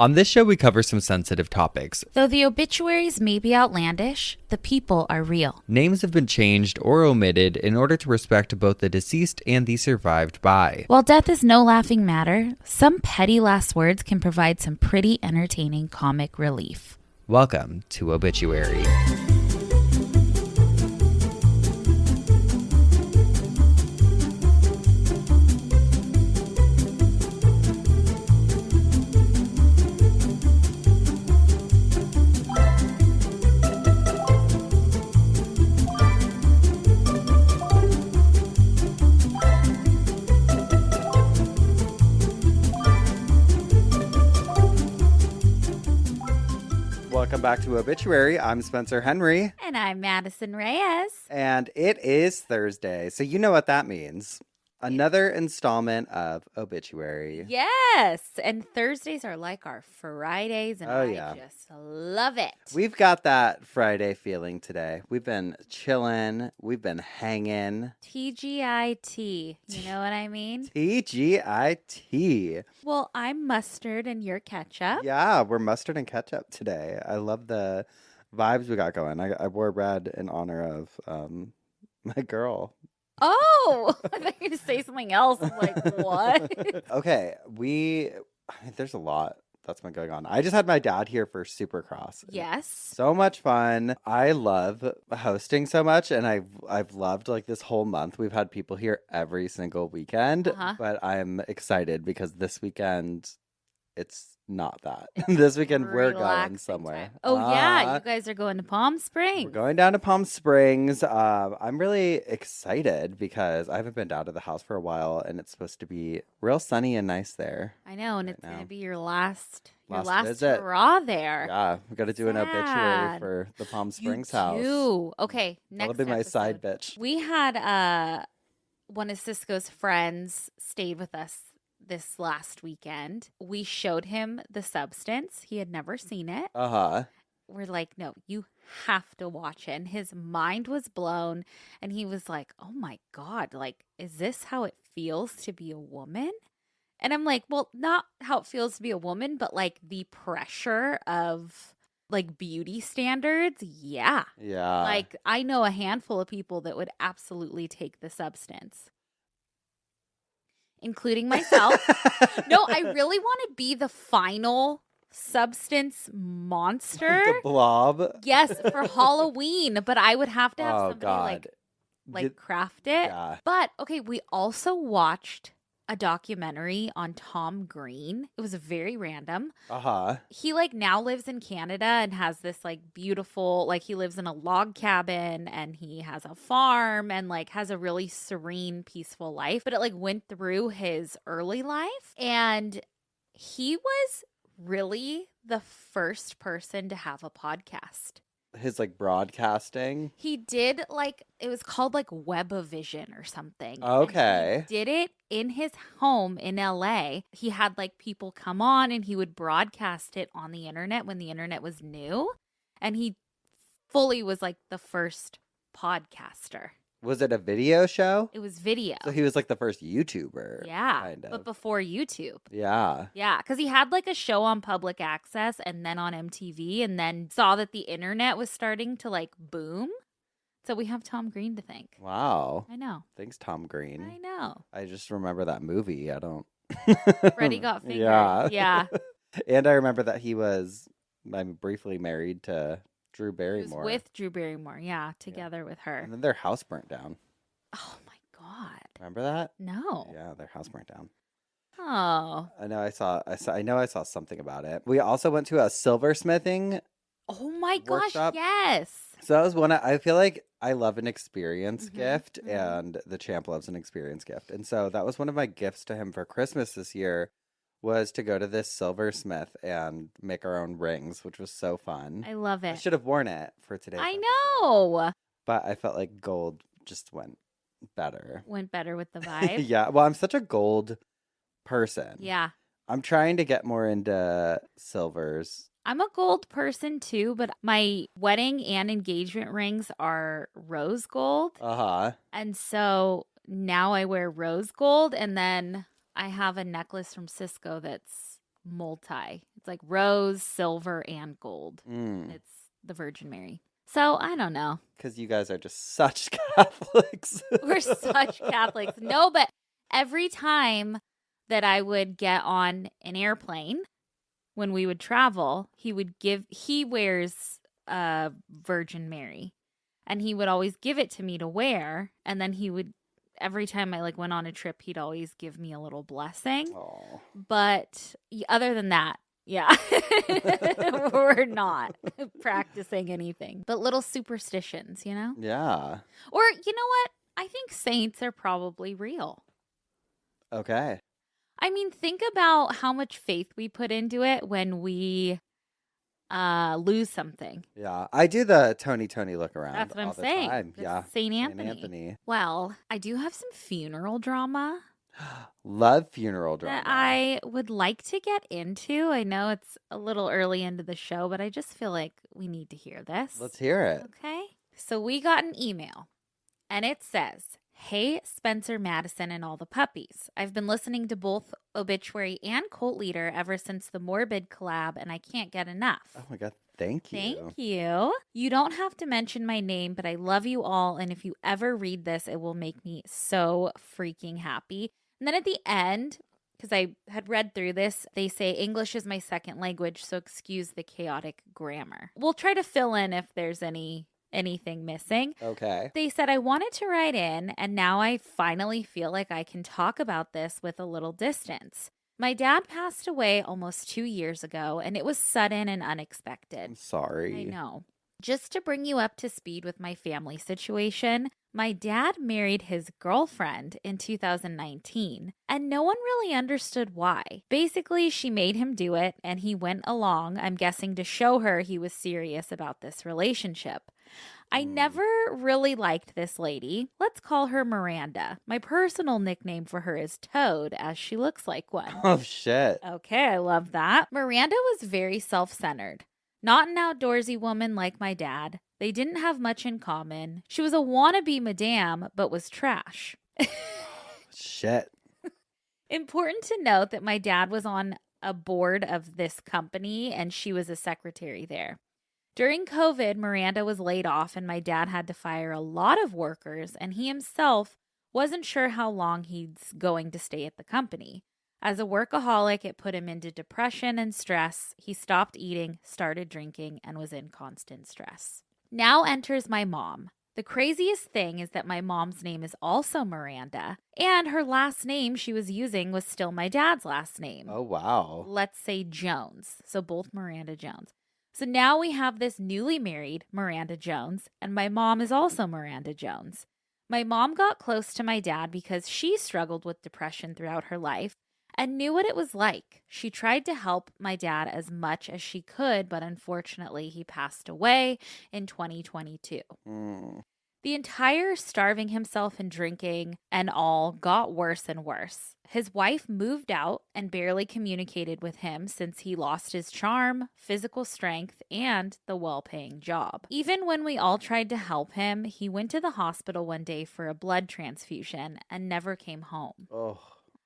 On this show, we cover some sensitive topics. Though the obituaries may be outlandish, the people are real. Names have been changed or omitted in order to respect both the deceased and the survived by. While death is no laughing matter, some petty last words can provide some pretty entertaining comic relief. Welcome to Obituary. Welcome back to Obituary. I'm Spencer Henry. And I'm Madison Reyes. And it is Thursday, so you know what that means. Another installment of Obituary. Yes, and Thursdays are like our Fridays, and I just love it. We've got that Friday feeling today. We've been chilling. We've been hanging. TGIT, you know what I mean? TGIT. Well, I'm mustard and you're ketchup. Yeah, we're mustard and ketchup today. I love the vibes we got going. I wore red in honor of my girl. Oh, I thought you were going to say something else. I'm like, what? Okay, there's a lot that's been going on. I just had my dad here for Supercross. Yes. So much fun. I love hosting so much, and I've loved like this whole month. We've had people here every single weekend, but I'm excited because this weekend it's not that. This weekend we're going somewhere. Time. Oh yeah, you guys are going to Palm Springs. We're going down to Palm Springs. I'm really excited because I haven't been down to the house for a while, and it's supposed to be real sunny and nice there. I know, and it's going to be your last visit. hurrah there. Yeah, we got to do an obituary for the Palm Springs house. Okay, next That'll be my side bitch. We had one of Cisco's friends stayed with us this last weekend. We showed him The Substance. He had never seen it. We're like, no, you have to watch it. And his mind was blown. And he was like, oh my God, like, is this how it feels to be a woman? And I'm like, well, not how it feels to be a woman, but like the pressure of like beauty standards. Yeah. Yeah. Like, I know a handful of people that would absolutely take The Substance, including myself. No, I really want to be the final substance monster. The blob. Yes, for Halloween. But I would have to have somebody like craft it. Yeah. But okay, we also watched a documentary on Tom Green. It was very random. He like now lives in Canada and has this like beautiful, like he lives in a log cabin and he has a farm and like has a really serene, peaceful life. But it like went through his early life, and he was really the first person to have a podcast. His like broadcasting. He did like, it was called like Webavision or something. Okay. He did it in his home in LA. He had like people come on and he would broadcast it on the internet when the internet was new. And he fully was like the first podcaster. Was it a video show? It was video. So he was like the first YouTuber. Yeah. Kind of. But before YouTube. Yeah. Yeah. Because he had like a show on public access and then on MTV, and then saw that the internet was starting to like boom. So we have Tom Green to thank. Wow. I know. Thanks, Tom Green. I know. I just remember that movie. I don't. Freddie Got Fingered. Yeah. Yeah. And I remember that he was briefly married to Drew Barrymore. He was with Drew Barrymore, together with her. And then their house burnt down. Oh my God! Remember that? No. Yeah, their house burnt down. Oh. I know. I saw something about it. We also went to a silversmithing. Oh my gosh! workshop. Yes. So that was one. I feel like I love an experience gift, and the champ loves an experience gift, and so that was one of my gifts to him for Christmas this year. Was to go to this silversmith and make our own rings, which was so fun. I love it. I should have worn it for today. I know. But I felt like gold just went better. Went better with the vibe. Yeah. Well, I'm such a gold person. Yeah. I'm trying to get more into silvers. I'm a gold person too, but my wedding and engagement rings are rose gold. And so now I wear rose gold, and then I have a necklace from Cisco that's multi. It's like rose, silver, and gold. It's the Virgin Mary. So I don't know. Because you guys are just such Catholics. We're such Catholics. No, but every time that I would get on an airplane when we would travel, he wears a Virgin Mary. And he would always give it to me to wear. And then every time I went on a trip, he'd always give me a little blessing. Aww. But other than that, yeah, we're not practicing anything. But little superstitions, you know? Yeah. Or, you know what? I think saints are probably real. Okay. I mean, think about how much faith we put into it when we lose something. Yeah. I do the Tony look around. That's what I'm all the saying. time. Yeah. Saint Anthony. Well, I do have some funeral drama. Love funeral drama. That I would like to get into. I know it's a little early into the show, but I just feel like we need to hear this. Let's hear it. Okay. So we got an email, and it says, "Hey, Spencer, Madison, and all the puppies. I've been listening to both Obituary and Cult Leader ever since the Morbid collab, and I can't get enough." Oh my God. Thank you. Thank you. You don't have to mention my name, but I love you all, and if you ever read this, it will make me so freaking happy. And then at the end, because I had read through this, they say English is my second language, so excuse the chaotic grammar. We'll try to fill in if there's anything missing. Okay. They said I wanted to write in, and now I finally feel like I can talk about this with a little distance. My dad passed away almost 2 years ago, and it was sudden and unexpected. I'm sorry. I know. Just to bring you up to speed with my family situation, my dad married his girlfriend in 2019, and no one really understood why. Basically, she made him do it, and he went along, I'm guessing to show her he was serious about this relationship. I never really liked this lady. Let's call her Miranda. My personal nickname for her is Toad, as she looks like one. Oh, shit. Okay, I love that. Miranda was very self-centered. Not an outdoorsy woman like my dad. They didn't have much in common. She was a wannabe madame, but was trash. Shit. Important to note that my dad was on a board of this company, and she was a secretary there. During COVID, Miranda was laid off, and my dad had to fire a lot of workers, and he himself wasn't sure how long he's going to stay at the company. As a workaholic, it put him into depression and stress. He stopped eating, started drinking, and was in constant stress. Now enters my mom. The craziest thing is that my mom's name is also Miranda, and her last name she was using was still my dad's last name. Oh, wow. Let's say Jones. So both Miranda Jones. So now we have this newly married Miranda Jones, and my mom is also Miranda Jones. My mom got close to my dad because she struggled with depression throughout her life and knew what it was like. She tried to help my dad as much as she could, but unfortunately he passed away in 2022. The entire starving himself and drinking and all got worse and worse. His wife moved out and barely communicated with him since he lost his charm, physical strength, and the well-paying job. Even when we all tried to help him, he went to the hospital one day for a blood transfusion and never came home. Oh.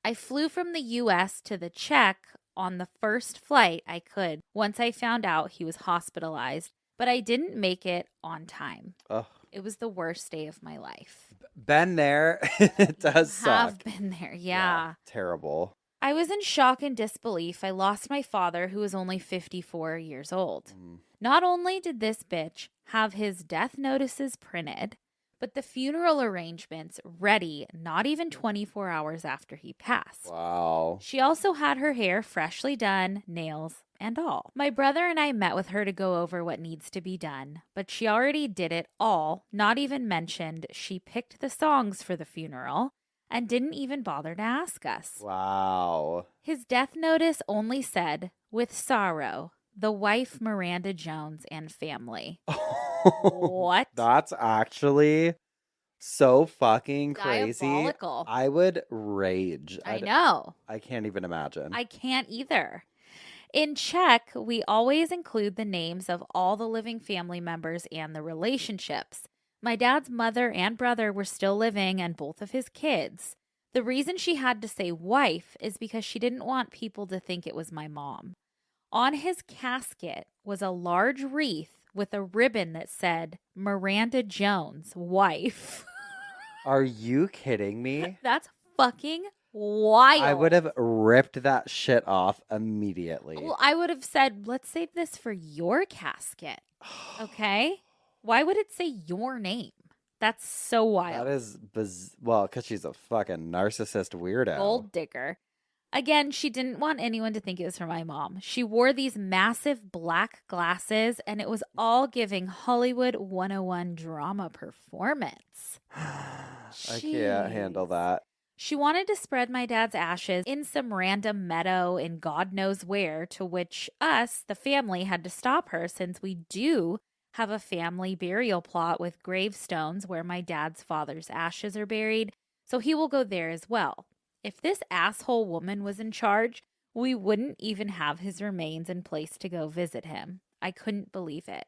I flew from the U.S. to the Czech on the first flight I could once I found out he was hospitalized, but I didn't make it on time. Oh. It was the worst day of my life. Been there. It does suck. Have been there, yeah. Terrible. I was in shock and disbelief. I lost my father, who was only 54 years old. Not only did this bitch have his death notices printed, but the funeral arrangements ready not even 24 hours after he passed. Wow. She also had her hair freshly done, nails, and all. My brother and I met with her to go over what needs to be done, but she already did it all, not even mentioned she picked the songs for the funeral, and didn't even bother to ask us. Wow. His death notice only said, "With sorrow, the wife Miranda Jones and family." What? That's actually so fucking crazy. Diabolical. I would rage. I know. I can't even imagine. I can't either. In Czech, we always include the names of all the living family members and the relationships. My dad's mother and brother were still living, and both of his kids. The reason she had to say wife is because she didn't want people to think it was my mom. On his casket was a large wreath with a ribbon that said Miranda Jones, wife. Are you kidding me? That's fucking wild. I would have ripped that shit off immediately. Well, I would have said, let's save this for your casket. Okay? Why would it say your name? That's so wild. That is well, because she's a fucking narcissist weirdo. Gold digger. Again, she didn't want anyone to think it was for my mom. She wore these massive black glasses, and it was all giving Hollywood 101 drama performance. I can't handle that. She wanted to spread my dad's ashes in some random meadow in God knows where, to which us, the family, had to stop her since we do have a family burial plot with gravestones where my dad's father's ashes are buried, so he will go there as well. If this asshole woman was in charge, we wouldn't even have his remains in place to go visit him. I couldn't believe it.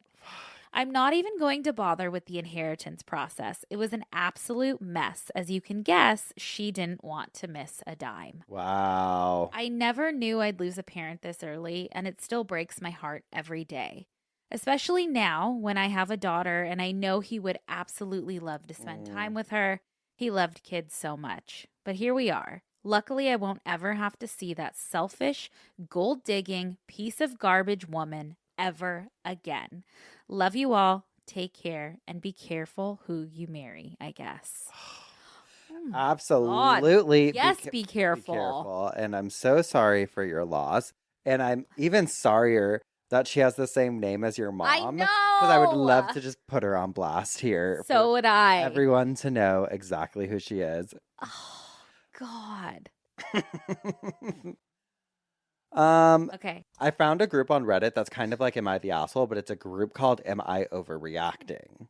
I'm not even going to bother with the inheritance process. It was an absolute mess. As you can guess, she didn't want to miss a dime. Wow. I never knew I'd lose a parent this early, and it still breaks my heart every day. Especially now when I have a daughter and I know he would absolutely love to spend time with her. He loved kids so much. But here we are. Luckily, I won't ever have to see that selfish, gold-digging piece of garbage woman ever again. Love you all. Take care and be careful who you marry, I guess. Absolutely. Yes, be careful. Be careful. And I'm so sorry for your loss. And I'm even sorrier that she has the same name as your mom. I know. Because I would love to just put her on blast here. So would I. Everyone to know exactly who she is. Oh, God. Okay. I found a group on Reddit that's kind of like Am I the Asshole, but it's a group called Am I Overreacting?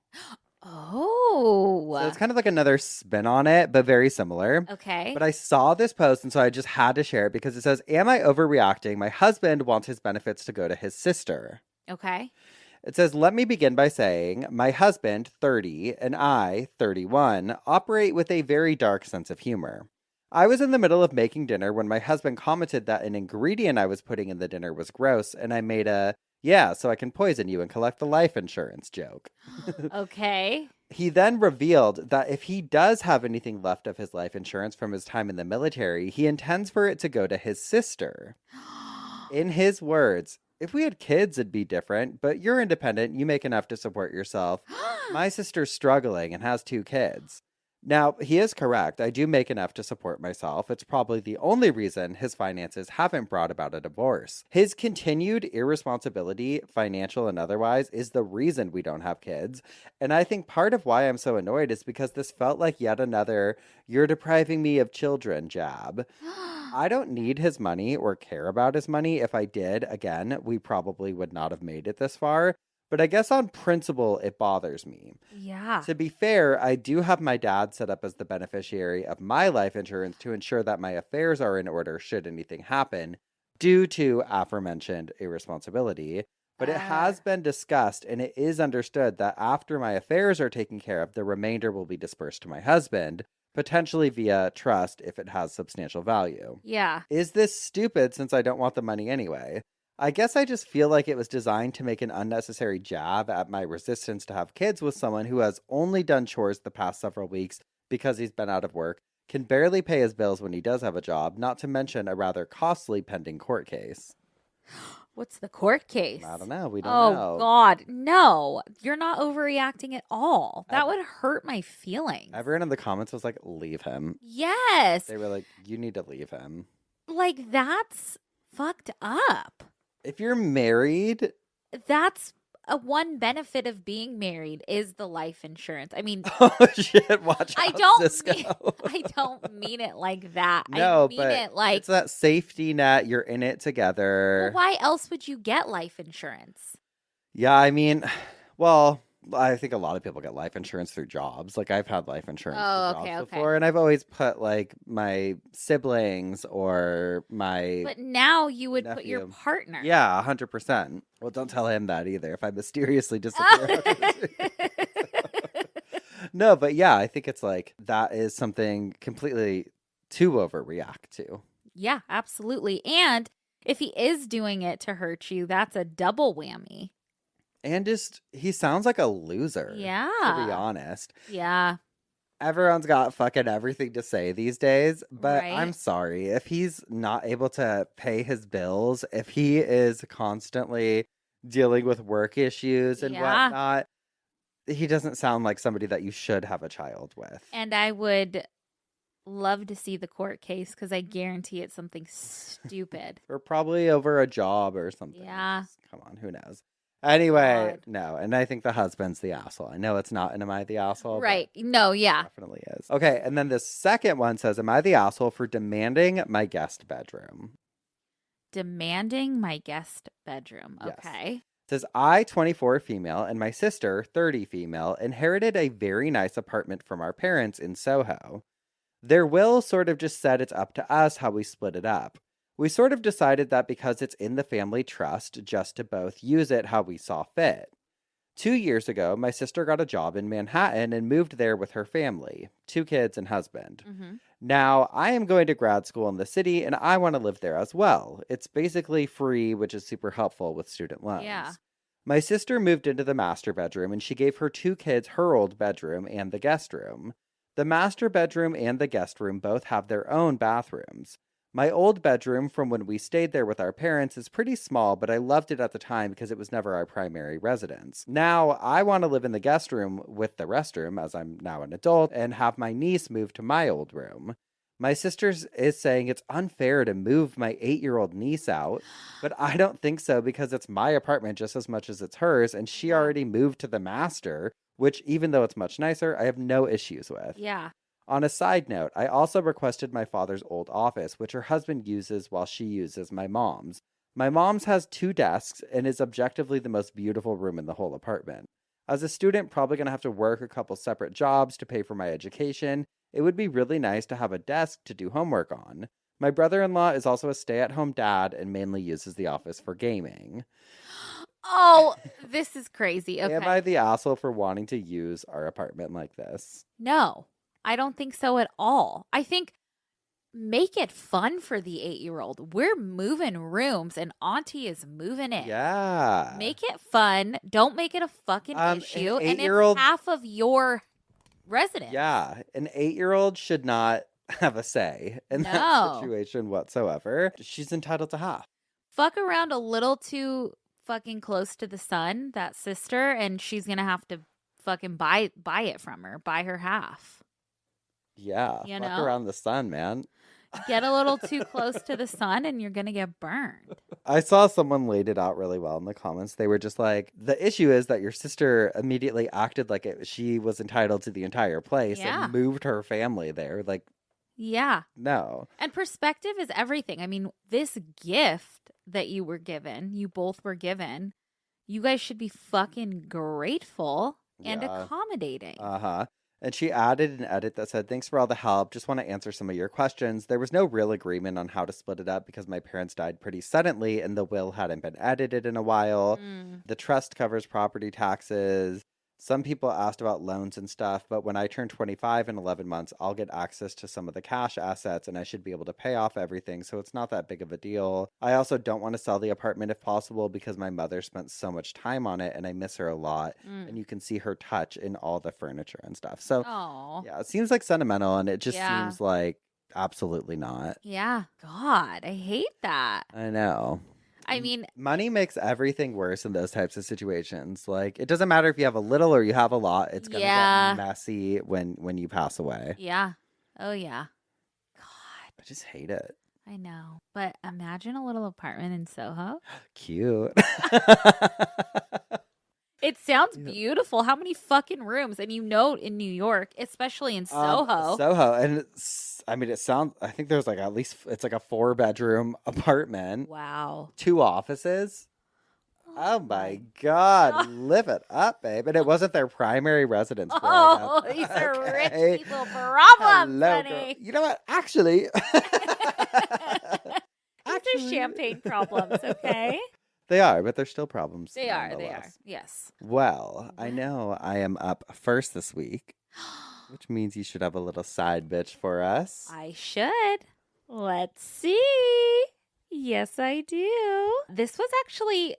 Oh. So it's kind of like another spin on it, but very similar. Okay. But I saw this post, and so I just had to share it because it says, Am I overreacting? My husband wants his benefits to go to his sister. Okay. It says, let me begin by saying, my husband, 30, and I, 31, operate with a very dark sense of humor. I was in the middle of making dinner when my husband commented that an ingredient I was putting in the dinner was gross, and I made a, yeah, so I can poison you and collect the life insurance joke. Okay. He then revealed that if he does have anything left of his life insurance from his time in the military, he intends for it to go to his sister. In his words, if we had kids, it'd be different, but you're independent, you make enough to support yourself. My sister's struggling and has 2 kids. Now, he is correct. I do make enough to support myself. It's probably the only reason his finances haven't brought about a divorce. His continued irresponsibility, financial and otherwise, is the reason we don't have kids. And I think part of why I'm so annoyed is because this felt like yet another, you're depriving me of children jab. I don't need his money or care about his money. If I did, again, we probably would not have made it this far. But I guess on principle, it bothers me. Yeah. To be fair, I do have my dad set up as the beneficiary of my life insurance to ensure that my affairs are in order should anything happen due to aforementioned irresponsibility. But it has been discussed and it is understood that after my affairs are taken care of, the remainder will be dispersed to my husband, potentially via trust if it has substantial value. Yeah. Is this stupid since I don't want the money anyway? I guess I just feel like it was designed to make an unnecessary jab at my resistance to have kids with someone who has only done chores the past several weeks because he's been out of work, can barely pay his bills when he does have a job, not to mention a rather costly pending court case. What's the court case? I don't know. We don't know. Oh, God. No, you're not overreacting at all. That would hurt my feelings. Everyone in the comments was like, leave him. Yes. They were like, you need to leave him. Like, that's fucked up. If you're married, that's one benefit of being married is the life insurance. I mean, oh shit! Watch out, Cisco. I don't mean it like that. No, I mean but it like it's that safety net. You're in it together. Well, why else would you get life insurance? Yeah, I mean, well, I think a lot of people get life insurance through jobs. Like I've had life insurance through jobs before, and I've always put like my siblings or my. But now you would nephew. put your partner. Yeah, 100%. Well, don't tell him that either. If I mysteriously disappear. No, but yeah, I think it's like that is something completely to overreact to. Yeah, absolutely. And if he is doing it to hurt you, that's a double whammy. And just, he sounds like a loser. Yeah. To be honest. Yeah. Everyone's got fucking everything to say these days, but Right. I'm sorry. If he's not able to pay his bills, if he is constantly dealing with work issues and whatnot, he doesn't sound like somebody that you should have a child with. And I would love to see the court case because I guarantee it's something stupid. Or probably over a job or something. Yeah. Just, come on, who knows? Anyway, no, and I think the husband's the asshole. I know it's not, am I the asshole? Right. No, yeah. Definitely is. Okay, and then the second one says, am I the asshole for demanding my guest bedroom? Demanding my guest bedroom. Okay. Yes. It says, I, 24 female, and my sister, 30 female, inherited a very nice apartment from our parents in Soho. Their will sort of just said it's up to us how we split it up. We sort of decided that because it's in the family trust, just to both use it how we saw fit. 2 years ago, my sister got a job in Manhattan and moved there with her family, 2 kids and husband. Mm-hmm. Now, I am going to grad school in the city and I want to live there as well. It's basically free, which is super helpful with student loans. Yeah. My sister moved into the master bedroom and she gave her 2 kids her old bedroom and the guest room. The master bedroom and the guest room both have their own bathrooms. My old bedroom from when we stayed there with our parents is pretty small, but I loved it at the time because it was never our primary residence. Now, I want to live in the guest room with the restroom, as I'm now an adult, and have my niece move to my old room. My sister is saying it's unfair to move my 8-year-old niece out, but I don't think so because it's my apartment just as much as it's hers, and she already moved to the master, which, even though it's much nicer, I have no issues with. Yeah. On a side note, I also requested my father's old office, which her husband uses while she uses my mom's. My mom's has 2 desks and is objectively the most beautiful room in the whole apartment. As a student, probably going to have to work a couple separate jobs to pay for my education. It would be really nice to have a desk to do homework on. My brother-in-law is also a stay-at-home dad and mainly uses the office for gaming. Oh, this is crazy. Okay. Am I the asshole for wanting to use our apartment like this? No. I don't think so at all. I think make it fun for the 8-year-old. We're moving rooms and Auntie is moving in. Yeah. Make it fun. Don't make it a fucking issue. And it's half of your residence. Yeah. An 8-year-old should not have a say in that situation whatsoever. She's entitled to half. Fuck around a little too fucking close to the sun, that sister, and she's going to have to fucking buy it from her. Buy her half. Yeah, fuck around the sun, man. Get a little too close to the sun and you're going to get burned. I saw someone laid it out really well in the comments. They were just like, the issue is that your sister immediately acted like she was entitled to the entire place and moved her family there. Like, yeah. No. And perspective is everything. I mean, this gift that you both were given, you guys should be fucking grateful and accommodating. Uh-huh. And she added an edit that said, thanks for all the help. Just want to answer some of your questions. There was no real agreement on how to split it up because my parents died pretty suddenly and the will hadn't been edited in a while. The trust covers property taxes. Some people asked about loans and stuff, but when I turn 25 in 11 months, I'll get access to some of the cash assets and I should be able to pay off everything, so it's not that big of a deal. I also don't want to sell the apartment if possible because my mother spent so much time on it and I miss her a lot, and you can see her touch in all the furniture and stuff. So, yeah, it seems like sentimental and it just seems like absolutely not. Yeah. God, I hate that. I know. I mean, money makes everything worse in those types of situations. Like, it doesn't matter if you have a little or you have a lot. It's going to get messy when you pass away. Yeah. Oh, yeah. God. I just hate it. I know. But imagine a little apartment in Soho. Cute. It sounds beautiful. How many fucking rooms? And in New York, especially in Soho. And I think there's like it's like a 4-bedroom apartment. Wow. 2 offices. Oh my God. Live it up, babe. And it wasn't their primary residence. These are rich people problems, honey. You know what? Actually. These are champagne problems, okay? They are, but they're still problems. They are. Yes. Well, I know I am up first this week. Which means you should have a little side bitch for us. I should. Let's see. Yes, I do. This was actually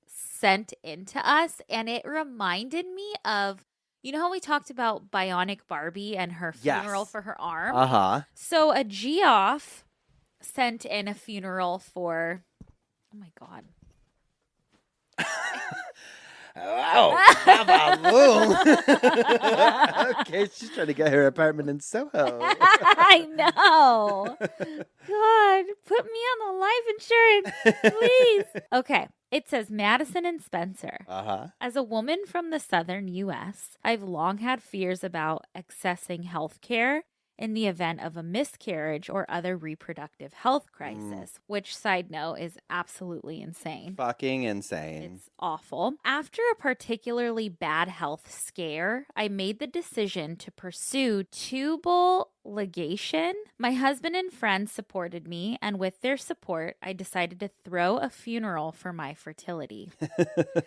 sent into us, and it reminded me of, you know how we talked about Bionic Barbie and her funeral for her arm? Uh-huh. So a Geoff sent in a funeral for, oh my God. Oh, okay, she's trying to get her apartment in Soho. I know. God, put me on the life insurance, please. Okay. It says Madison and Spencer. As a woman from the southern U.S., I've long had fears about accessing health care in the event of a miscarriage or other reproductive health crisis, which, side note, is absolutely insane. Fucking insane. It's awful. After a particularly bad health scare, I made the decision to pursue tubal ligation. My husband and friends supported me, and with their support, I decided to throw a funeral for my fertility.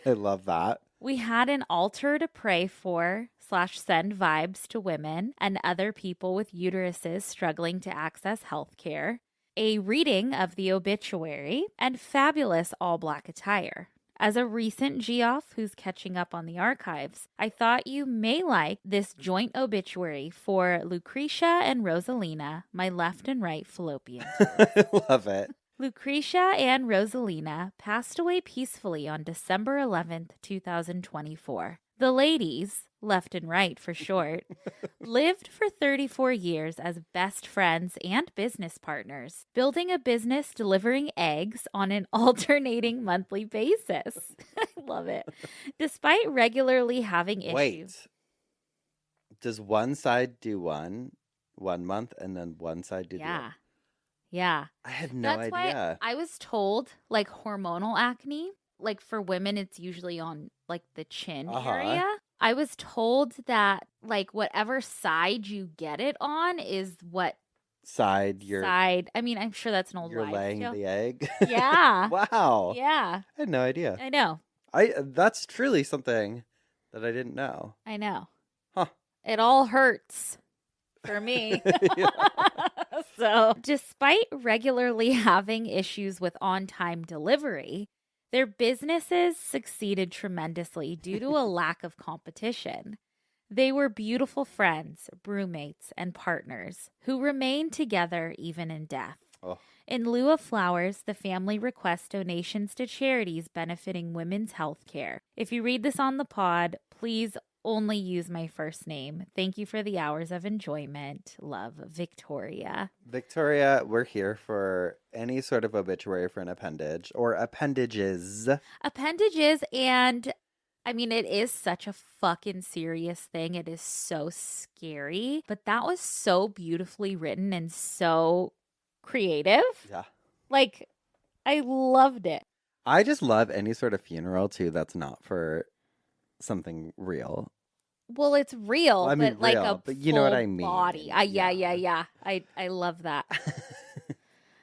I love that. We had an altar to pray for / send vibes to women and other people with uteruses struggling to access health care, a reading of the obituary, and fabulous all-black attire. As a recent Geoff who's catching up on the archives, I thought you may like this joint obituary for Lucretia and Rosalina, my left and right fallopian tubes. Love it. Lucretia and Rosalina passed away peacefully on December 11th, 2024. The ladies, left and right for short, lived for 34 years as best friends and business partners, building a business delivering eggs on an alternating monthly basis. I love it. Despite regularly having issues. Wait. Does one side do one month and then one side do the other? Yeah. I had no idea. Why I was told, like, hormonal acne, like, for women, it's usually on, like, the chin area. I was told that, like, whatever side you get it on is what side. I mean, I'm sure that's an old You're laying show. the egg? Yeah. Wow. Yeah. I had no idea. I know. That's truly something that I didn't know. I know. Huh. It all hurts for me. So, despite regularly having issues with on-time delivery, their businesses succeeded tremendously due to a lack of competition. They were beautiful friends, roommates, and partners who remained together even in death. Oh. In lieu of flowers, the family requests donations to charities benefiting women's health care. If you read this on the pod, please only use my first name. Thank you for the hours of enjoyment. Love, Victoria. Victoria, we're here for any sort of obituary for an appendage or appendages. Appendages, and I mean, it is such a fucking serious thing. It is so scary, but that was so beautifully written and so creative. Yeah. Like, I loved it. I just love any sort of funeral, too, that's not for something real. Well, it's real, I mean, but like real, a but you know what I mean. Body. Yeah. I love that.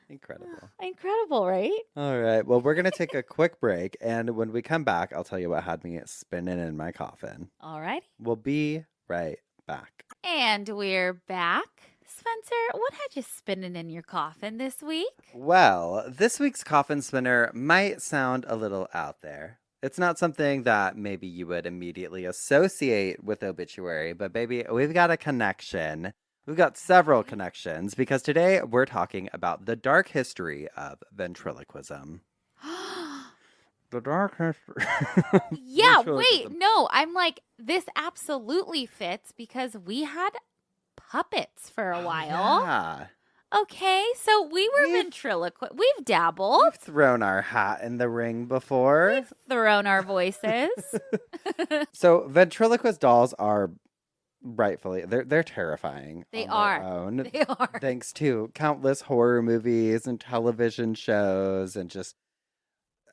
Incredible. Incredible, right? All right. Well, we're going to take a quick break. And when we come back, I'll tell you what had me spinning in my coffin. All right. We'll be right back. And we're back. Spencer, what had you spinning in your coffin this week? Well, this week's coffin spinner might sound a little out there. It's not something that maybe you would immediately associate with obituary, but baby, we've got a connection. We've got several connections because today we're talking about the dark history of ventriloquism. The dark history. Yeah, wait, no, I'm like, this absolutely fits because we had puppets for a while. Yeah. Okay, so we were ventriloquist. We've dabbled. We've thrown our hat in the ring before. We've thrown our voices. So ventriloquist dolls are rightfully, they're terrifying. They on are. Their own, They are. thanks to countless horror movies and television shows and just,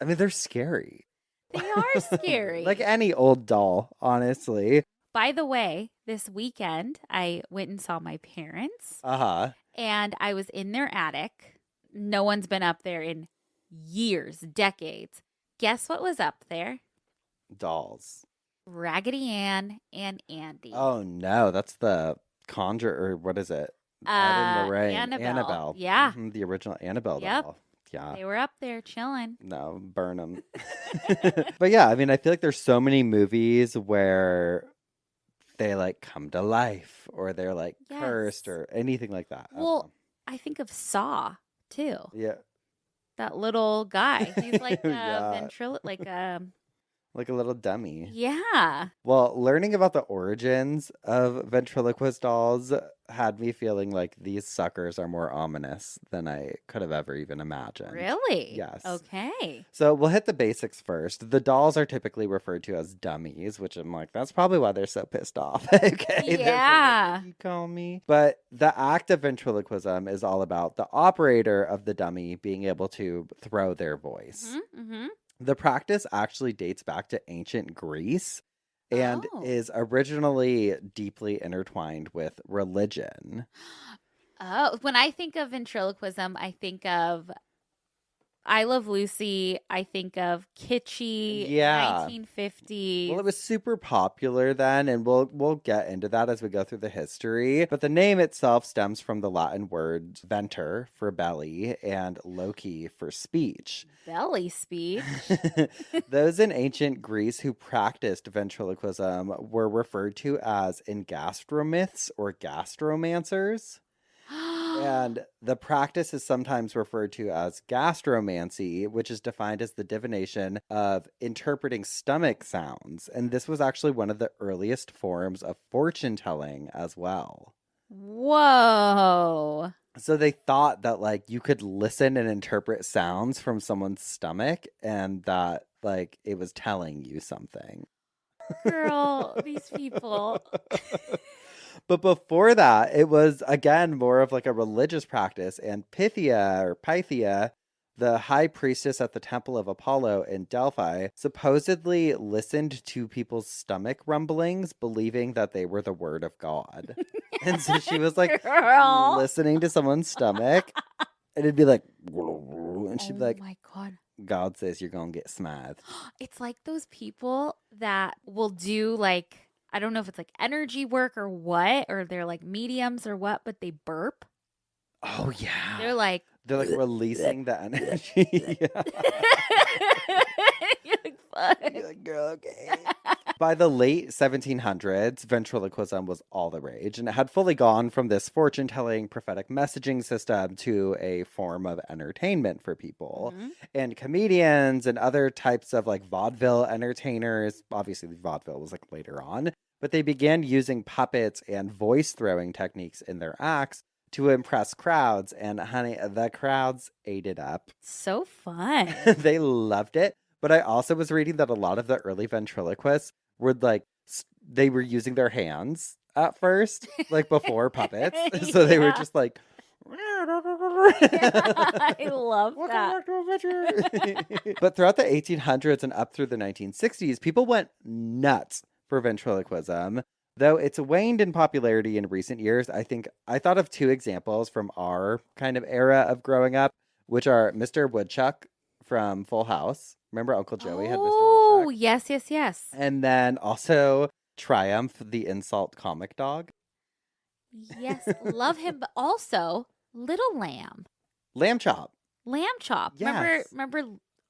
I mean, they're scary. They are scary. Like any old doll, honestly. By the way, this weekend, I went and saw my parents. Uh-huh. And I was in their attic. No one's been up there in years, decades. Guess what was up there? Dolls. Raggedy Ann and Andy. Oh, no. That's the Conjure, or what is it? Ed and Lorraine. Annabelle. Yeah. The original Annabelle doll. Yeah. They were up there chilling. No, burn them. But yeah, I mean, I feel like there's so many movies where they like come to life or they're like cursed or anything like that. Well, I think of Saw too. Yeah. That little guy. He's like a like a little dummy. Yeah. Well, learning about the origins of ventriloquist dolls had me feeling like these suckers are more ominous than I could have ever even imagined. Really? Yes. Okay. So we'll hit the basics first. The dolls are typically referred to as dummies, which I'm like, that's probably why they're so pissed off. Okay. Yeah. You call me. But the act of ventriloquism is all about the operator of the dummy being able to throw their voice. Mm-hmm. The practice actually dates back to ancient Greece and is originally deeply intertwined with religion. Oh, when I think of ventriloquism, I think of I Love Lucy. I think of kitschy 1950s. Well, it was super popular then, and we'll get into that as we go through the history. But the name itself stems from the Latin words venter for belly and loci for speech. Belly speech? Those in ancient Greece who practiced ventriloquism were referred to as engastromyths or gastromancers. And the practice is sometimes referred to as gastromancy, which is defined as the divination of interpreting stomach sounds. And this was actually one of the earliest forms of fortune telling as well. Whoa. So they thought that like you could listen and interpret sounds from someone's stomach and that like it was telling you something. Girl, these people. But before that, it was, again, more of like a religious practice. And Pythia, the high priestess at the Temple of Apollo in Delphi, supposedly listened to people's stomach rumblings, believing that they were the word of God. And so she was like listening to someone's stomach, and it'd be like, and she'd be like, oh my God. God says you're going to get smathed. It's like those people that will do like, I don't know if it's like energy work or what, or they're like mediums or what, but they burp. Oh, yeah. They're like releasing the energy. You're like, fuck. You're like, girl, okay. By the late 1700s, ventriloquism was all the rage, and it had fully gone from this fortune-telling prophetic messaging system to a form of entertainment for people. Mm-hmm. And comedians and other types of like vaudeville entertainers, obviously vaudeville was like later on, but they began using puppets and voice-throwing techniques in their acts to impress crowds, and honey, the crowds ate it up. So fun. They loved it. But I also was reading that a lot of the early ventriloquists were like, they were using their hands at first, like before puppets. So they were just like, I love that. But throughout the 1800s and up through the 1960s, people went nuts for ventriloquism. Though it's waned in popularity in recent years, I thought of two examples from our kind of era of growing up, which are Mr. Woodchuck from Full House. Remember Uncle Joey had Mr. Woodchuck? Oh, yes. And then also Triumph, the insult comic dog. Yes, love him, but also Little Lamb. Lamb Chop. Yes. Remember,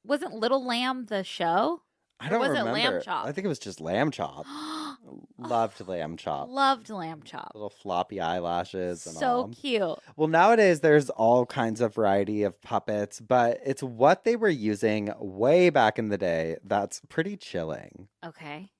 wasn't Little Lamb the show? I don't remember. It Lamb Chop? I think it was just Lamb Chop. Loved Lamb Chop. Loved Lamb Chop. Little floppy eyelashes and So all. cute. Well, nowadays there's all kinds of variety of puppets, but it's what they were using way back in the day that's pretty chilling. Okay.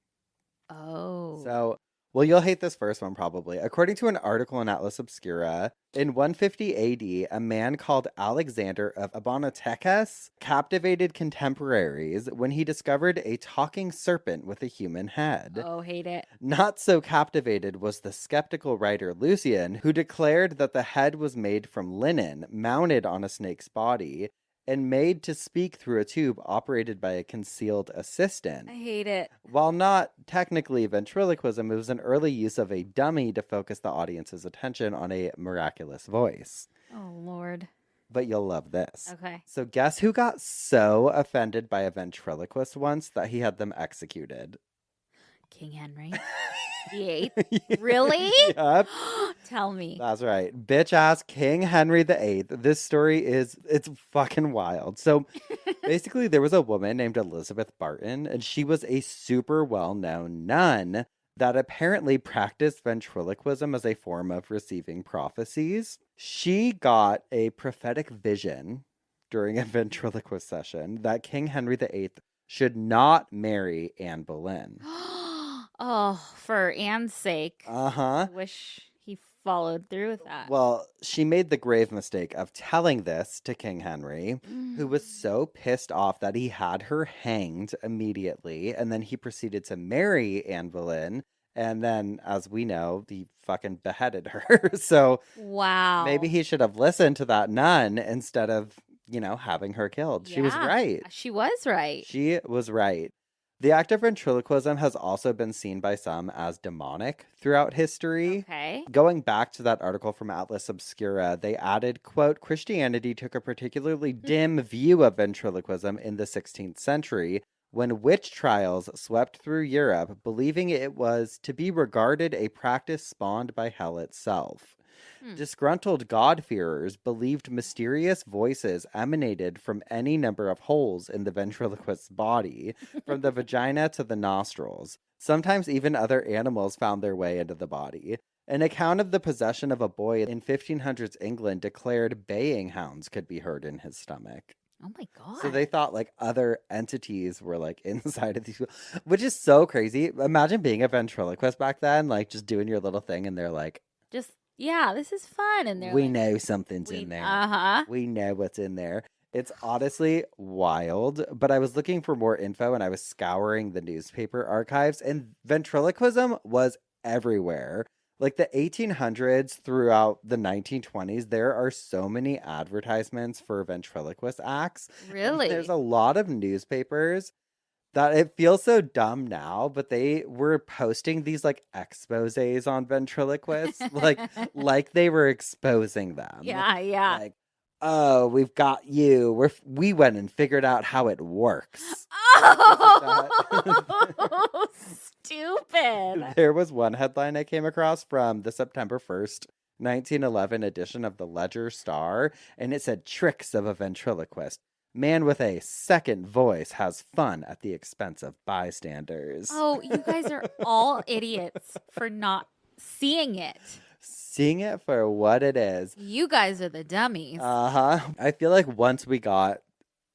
Oh. So, well, you'll hate this first one probably. According to an article in Atlas Obscura, in 150 AD, a man called Alexander of Abonotekes captivated contemporaries when he discovered a talking serpent with a human head. Oh, hate it. Not so captivated was the skeptical writer Lucian, who declared that the head was made from linen, mounted on a snake's body, and made to speak through a tube operated by a concealed assistant. I hate it. While not technically ventriloquism, it was an early use of a dummy to focus the audience's attention on a miraculous voice. Oh, Lord. But you'll love this. Okay. So guess who got so offended by a ventriloquist once that he had them executed? King Henry. VIII. Really? Yep. Tell me. That's right. Bitch ass King Henry VIII. This story it's fucking wild. So basically, there was a woman named Elizabeth Barton, and she was a super well-known nun that apparently practiced ventriloquism as a form of receiving prophecies. She got a prophetic vision during a ventriloquist session that King Henry VIII should not marry Anne Boleyn. Oh, for Anne's sake. Uh-huh. I wish he followed through with that. Well, she made the grave mistake of telling this to King Henry, who was so pissed off that he had her hanged immediately, and then he proceeded to marry Anne Boleyn, and then, as we know, he fucking beheaded her. So wow. Maybe he should have listened to that nun instead of, having her killed. She was right. She was right. She was right. The act of ventriloquism has also been seen by some as demonic throughout history. Okay. Going back to that article from Atlas Obscura, they added, quote, Christianity took a particularly dim view of ventriloquism in the 16th century when witch trials swept through Europe, believing it was to be regarded a practice spawned by hell itself. Disgruntled God-fearers believed mysterious voices emanated from any number of holes in the ventriloquist's body, from the vagina to the nostrils. Sometimes even other animals found their way into the body. An account of the possession of a boy in 1500s England declared baying hounds could be heard in his stomach. Oh my God. So they thought other entities were inside of these people, which is so crazy. Imagine being a ventriloquist back then, just doing your little thing and they're yeah, this is fun. And we know something's in there. Uh-huh. We know what's in there. It's honestly wild, but I was looking for more info and I was scouring the newspaper archives, and ventriloquism was everywhere. The 1800s throughout the 1920s, there are so many advertisements for ventriloquist acts. Really? There's a lot of newspapers that it feels so dumb now, but they were posting these exposés on ventriloquists, like they were exposing them. Yeah. Oh, we've got you. We went and figured out how it works. Oh, stupid. There was one headline I came across from the September 1st, 1911 edition of the Ledger Star, and it said, "Tricks of a ventriloquist. Man with a second voice has fun at the expense of bystanders." Oh, you guys are all idiots for not seeing it. Seeing it for what it is. You guys are the dummies. I feel like once we got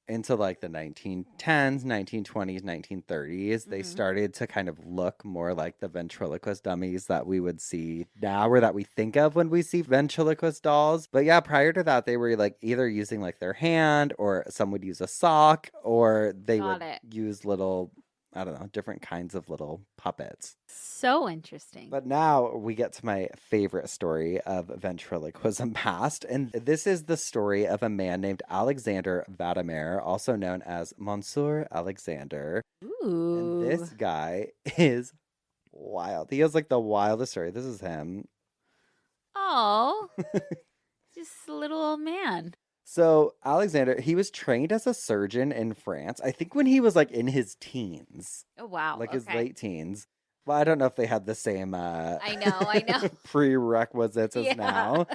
into the 1910s, 1920s, 1930s, they started to kind of look more like the ventriloquist dummies that we would see now, or that we think of when we see ventriloquist dolls. But yeah, prior to that, they were either using their hand, or some would use a sock, or they would use little, I don't know, different kinds of little puppets. So interesting. But now we get to my favorite story of ventriloquism past. And this is the story of a man named Alexander Vladimir, also known as Monsieur Alexander. Ooh. And this guy is wild. He has the wildest story. This is him. Oh, just a little old man. So Alexander, he was trained as a surgeon in France, I think when he was in his teens. Oh, wow. His late teens. Well, I don't know if they had the same I know. prerequisites as now.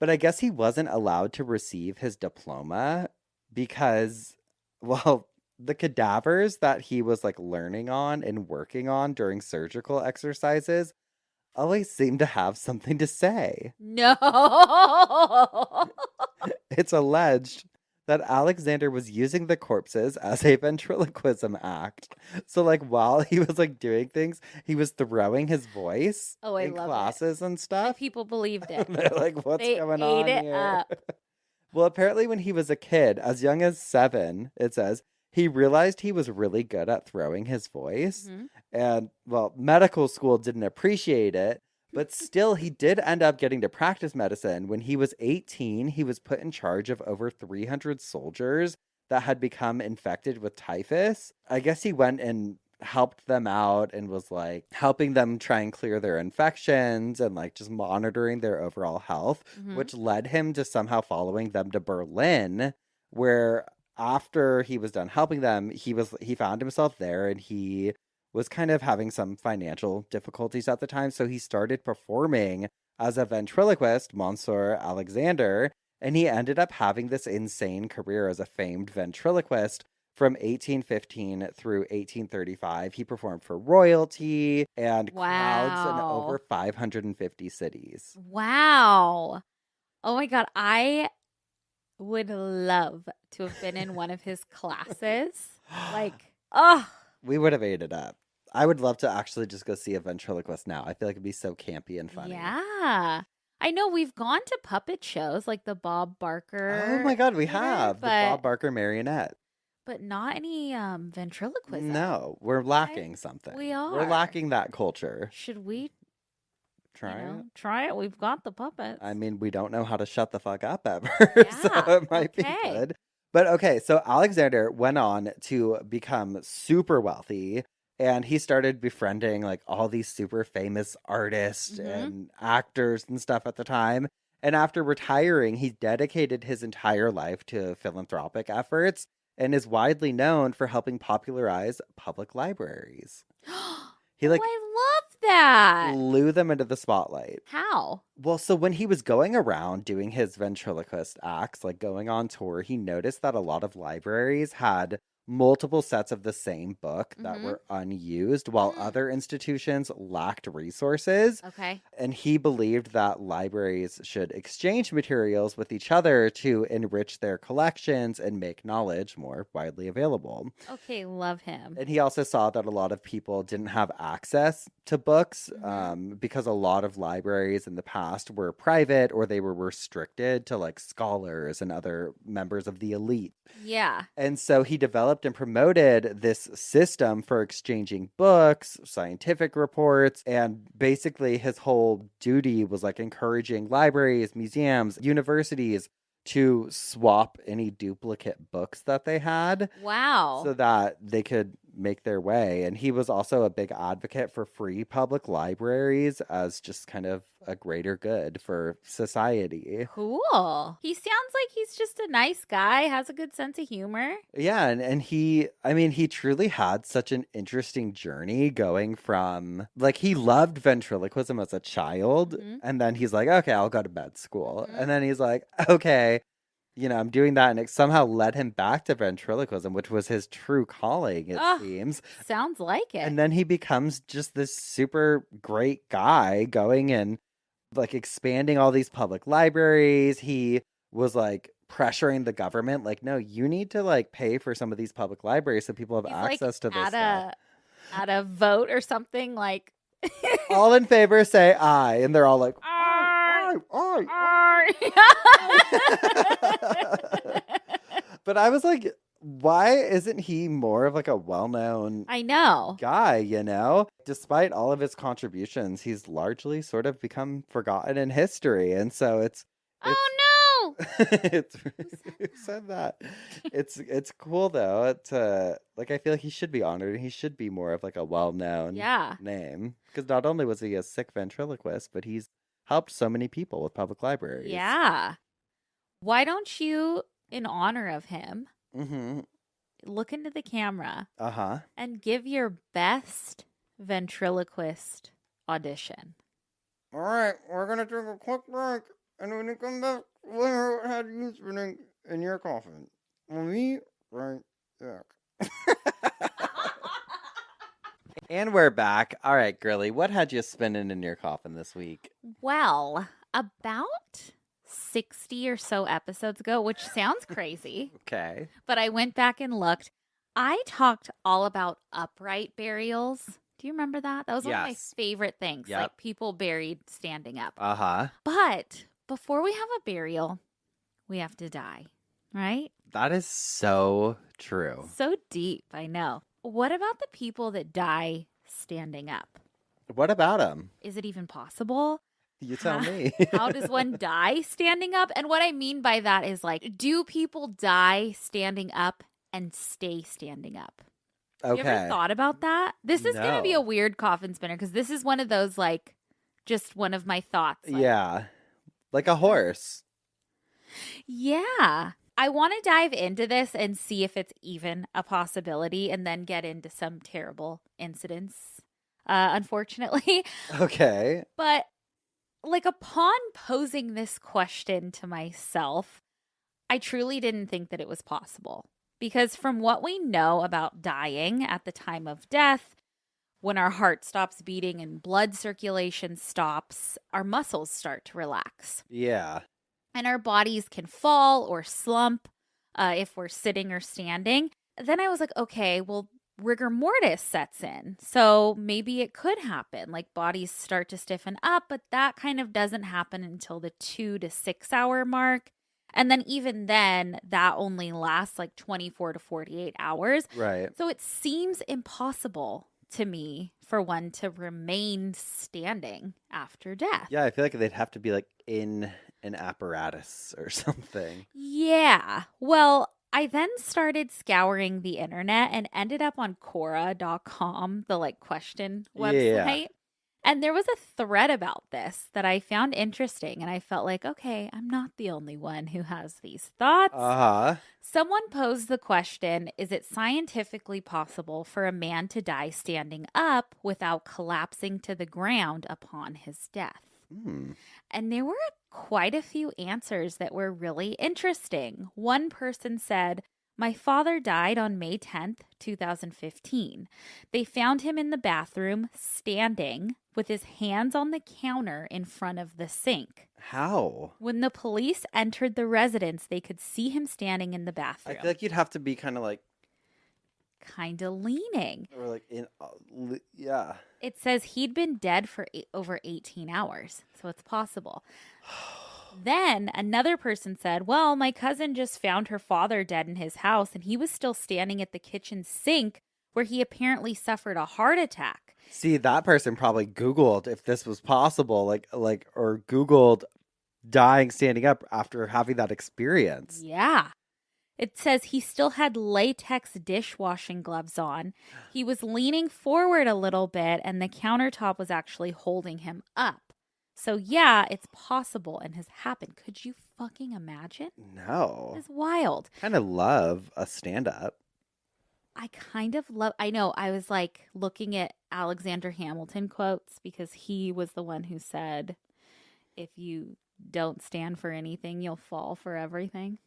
But I guess he wasn't allowed to receive his diploma because, well, the cadavers that he was learning on and working on during surgical exercises always seemed to have something to say. No. It's alleged that Alexander was using the corpses as a ventriloquism act. So while he was doing things, he was throwing his voice in classes and stuff. And people believed it. They're what's going on here? Ate it up. Well, apparently when he was a kid, as young as 7, it says, he realized he was really good at throwing his voice. And, well, medical school didn't appreciate it. But still, he did end up getting to practice medicine. When he was 18, he was put in charge of over 300 soldiers that had become infected with typhus. I guess he went and helped them out and was helping them try and clear their infections and just monitoring their overall health, which led him to somehow following them to Berlin, where after he was done helping them, he found himself there, and he was kind of having some financial difficulties at the time. So he started performing as a ventriloquist, Monsieur Alexander, and he ended up having this insane career as a famed ventriloquist from 1815 through 1835. He performed for royalty and crowds in over 550 cities. Wow. Oh my God. I would love to have been in one of his classes. We would have ate it up. I would love to actually just go see a ventriloquist now. I feel like it'd be so campy and funny. Yeah. I know we've gone to puppet shows like the Bob Barker. Oh my God, we have. The Bob Barker marionette. But not any ventriloquism. No, we're lacking something. We are. We're lacking that culture. Should we try it? Try it. We've got the puppets. I mean, we don't know how to shut the fuck up ever, so it might be good. But okay, so Alexander went on to become super wealthy, and he started befriending like all these super famous artists and actors and stuff at the time. And after retiring, he dedicated his entire life to philanthropic efforts and is widely known for helping popularize public libraries. He I love that. Blew them into the spotlight. How? Well, so when he was going around doing his ventriloquist acts, like going on tour, he noticed that a lot of libraries had multiple sets of the same book that were unused, while other institutions lacked resources. Okay. And he believed that libraries should exchange materials with each other to enrich their collections and make knowledge more widely available. Okay, love him. And he also saw that a lot of people didn't have access to books because a lot of libraries in the past were private or they were restricted to like scholars and other members of the elite. Yeah. And so he developed and promoted this system for exchanging books, scientific reports, and basically his whole duty was like encouraging libraries, museums, universities to swap any duplicate books that they had. Wow. So that they could make their way. And he was also a big advocate for free public libraries as just kind of a greater good for society. Cool. He sounds like he's just a nice guy, has a good sense of humor. Yeah, and he truly had such an interesting journey going from, like, he loved ventriloquism as a child, and then he's like, okay, I'll go to med school. And then he's like, okay, I'm doing that, and it somehow led him back to ventriloquism, which was his true calling, it seems. Sounds like it. And then he becomes just this super great guy going and, like, expanding all these public libraries. He was, like, pressuring the government, like, no, you need to, like, pay for some of these public libraries so people have access to this stuff. At a vote or something, like... All in favor, say aye. And they're all like, aye. But I was like, why isn't he more of like a well-known guy, Despite all of his contributions, he's largely sort of become forgotten in history. And so it's oh no! Who said that? It's cool though. It's like I feel like he should be honored and he should be more of like a well-known name. Because not only was he a sick ventriloquist, but he's helped so many people with public libraries. Yeah. Why don't you, in honor of him, look into the camera and give your best ventriloquist audition? All right, we're going to take a quick break. And when you come back, we'll hear what had you spinning in your coffin. We'll be right back. And we're back. All right, girly, what had you spinning in your coffin this week? Well, about 60 or so episodes ago, which sounds crazy. Okay. But I went back and looked. I talked all about upright burials. Do you remember that? That was one of my favorite things. Yep. Like people buried standing up. But before we have a burial, we have to die, right? That is so true. So deep, I know. What about the people that die standing up? What about them? Is it even possible? You tell me. How does one die standing up? And what I mean by that is like, do people die standing up and stay standing up? Okay. You ever thought about that? This is going to be a weird coffin spinner because this is one of those like, just one of my thoughts. Like, yeah. Like a horse. Yeah. I want to dive into this and see if it's even a possibility and then get into some terrible incidents, unfortunately. Okay. But like, upon posing this question to myself, I truly didn't think that it was possible. Because from what we know about dying at the time of death, when our heart stops beating and blood circulation stops, our muscles start to relax. Yeah. And our bodies can fall or slump if we're sitting or standing. Then I was like, okay, well, rigor mortis sets in. So maybe it could happen. Like bodies start to stiffen up, but that kind of doesn't happen until the 2 to 6 hour mark. And then even then, that only lasts like 24 to 48 hours. Right. So it seems impossible to me for one to remain standing after death. Yeah, I feel like they'd have to be like in an apparatus or something. Yeah. Well, I then started scouring the internet and ended up on Quora.com, the like question website. Yeah. And there was a thread about this that I found interesting. And I felt like, okay, I'm not the only one who has these thoughts. Someone posed the question, is it scientifically possible for a man to die standing up without collapsing to the ground upon his death? And there were quite a few answers that were really interesting. One person said, my father died on May 10th, 2015. They found him in the bathroom standing with his hands on the counter in front of the sink. How? When the police entered the residence, they could see him standing in the bathroom. I feel like you'd have to be kind of leaning. Or like in, yeah. It says he'd been dead for over 18 hours, so it's possible. Then another person said, well, my cousin just found her father dead in his house, and he was still standing at the kitchen sink where he apparently suffered a heart attack. See, that person probably Googled if this was possible, or Googled dying standing up after having that experience. Yeah. It says he still had latex dishwashing gloves on. He was leaning forward a little bit, and the countertop was actually holding him up. So, yeah, it's possible and has happened. Could you fucking imagine? No. It's wild. I kind of love a stand-up. I know, I was like looking at Alexander Hamilton quotes because he was the one who said, if you don't stand for anything, you'll fall for everything.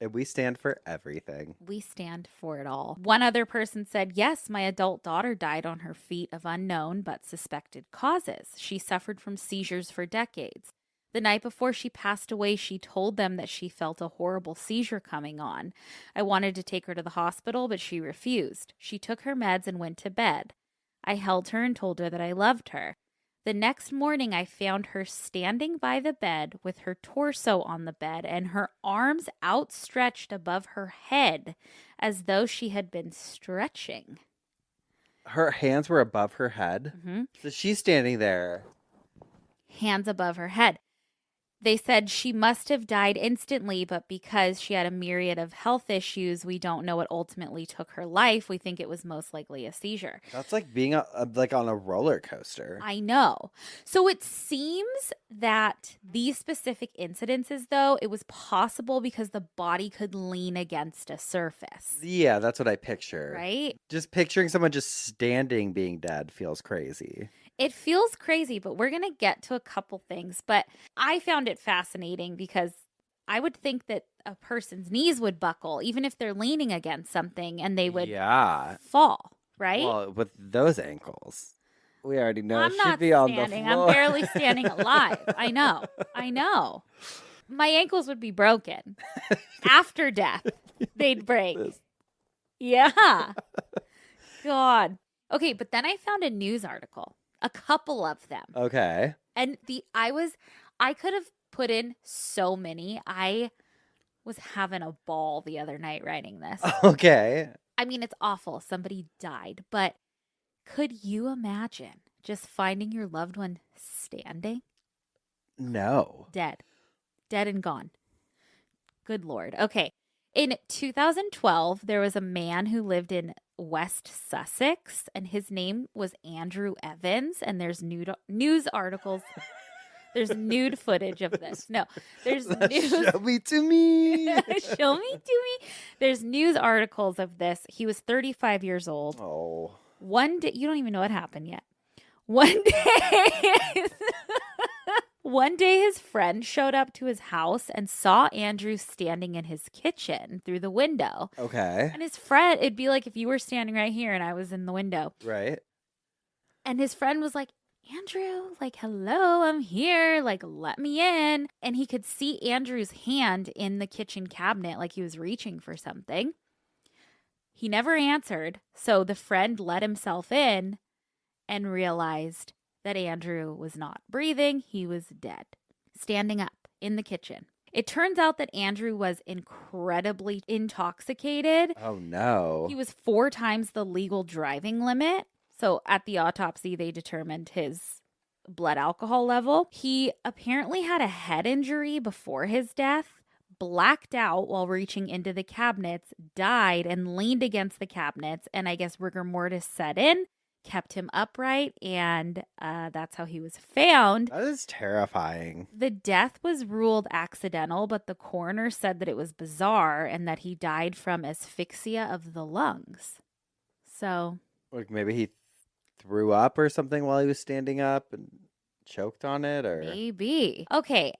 And we stand for everything. We stand for it all. One other person said, yes, my adult daughter died on her feet of unknown but suspected causes. She suffered from seizures for decades. The night before she passed away, she told them that she felt a horrible seizure coming on. I wanted to take her to the hospital, but she refused. She took her meds and went to bed. I held her and told her that I loved her. The next morning, I found her standing by the bed with her torso on the bed and her arms outstretched above her head as though she had been stretching. Her hands were above her head? Mm-hmm. So she's standing there. Hands above her head. They said she must have died instantly, but because she had a myriad of health issues, we don't know what ultimately took her life. We think it was most likely a seizure. That's like being like on a roller coaster. I know. So it seems that these specific incidences, though, it was possible because the body could lean against a surface. Yeah, that's what I picture. Right? Just picturing someone just standing being dead feels crazy. It feels crazy, but we're going to get to a couple things. But I found it fascinating because I would think that a person's knees would buckle, even if they're leaning against something, and they would fall, right? Well, with those ankles, we already know I'm not be standing. On the floor. I'm barely standing alive. I know. My ankles would be broken. After death, they'd break. Yeah. God. Okay, but then I found a news article. A couple of them. Okay. And I could have put in so many. I was having a ball the other night writing this. Okay. I mean, it's awful. Somebody died. But could you imagine just finding your loved one standing? No. Dead and gone. Good Lord. Okay. In 2012, there was a man who lived in West Sussex, and his name was Andrew Evans, and there's news articles. There's nude footage of this. No, there's news. Show me to me. Show me to me. There's news articles of this. He was 35 years old. Oh. One day, you don't even know what happened yet. One day, One day his friend showed up to his house and saw Andrew standing in his kitchen through the window. Okay. And his friend, it'd be like if you were standing right here and I was in the window. Right. And his friend was like, Andrew, like, hello, I'm here. Like, let me in. And he could see Andrew's hand in the kitchen cabinet, like he was reaching for something. He never answered. So the friend let himself in and realized that Andrew was not breathing. He was dead, standing up in the kitchen. It turns out that Andrew was incredibly intoxicated. Oh, no. He was 4 times the legal driving limit. So at the autopsy, they determined his blood alcohol level. He apparently had a head injury before his death, blacked out while reaching into the cabinets, died and leaned against the cabinets. And I guess rigor mortis set in, kept him upright, and that's how he was found. That is terrifying. The death was ruled accidental, but the coroner said that it was bizarre and that he died from asphyxia of the lungs. So, like maybe he threw up or something while he was standing up and choked on it, or maybe. Okay,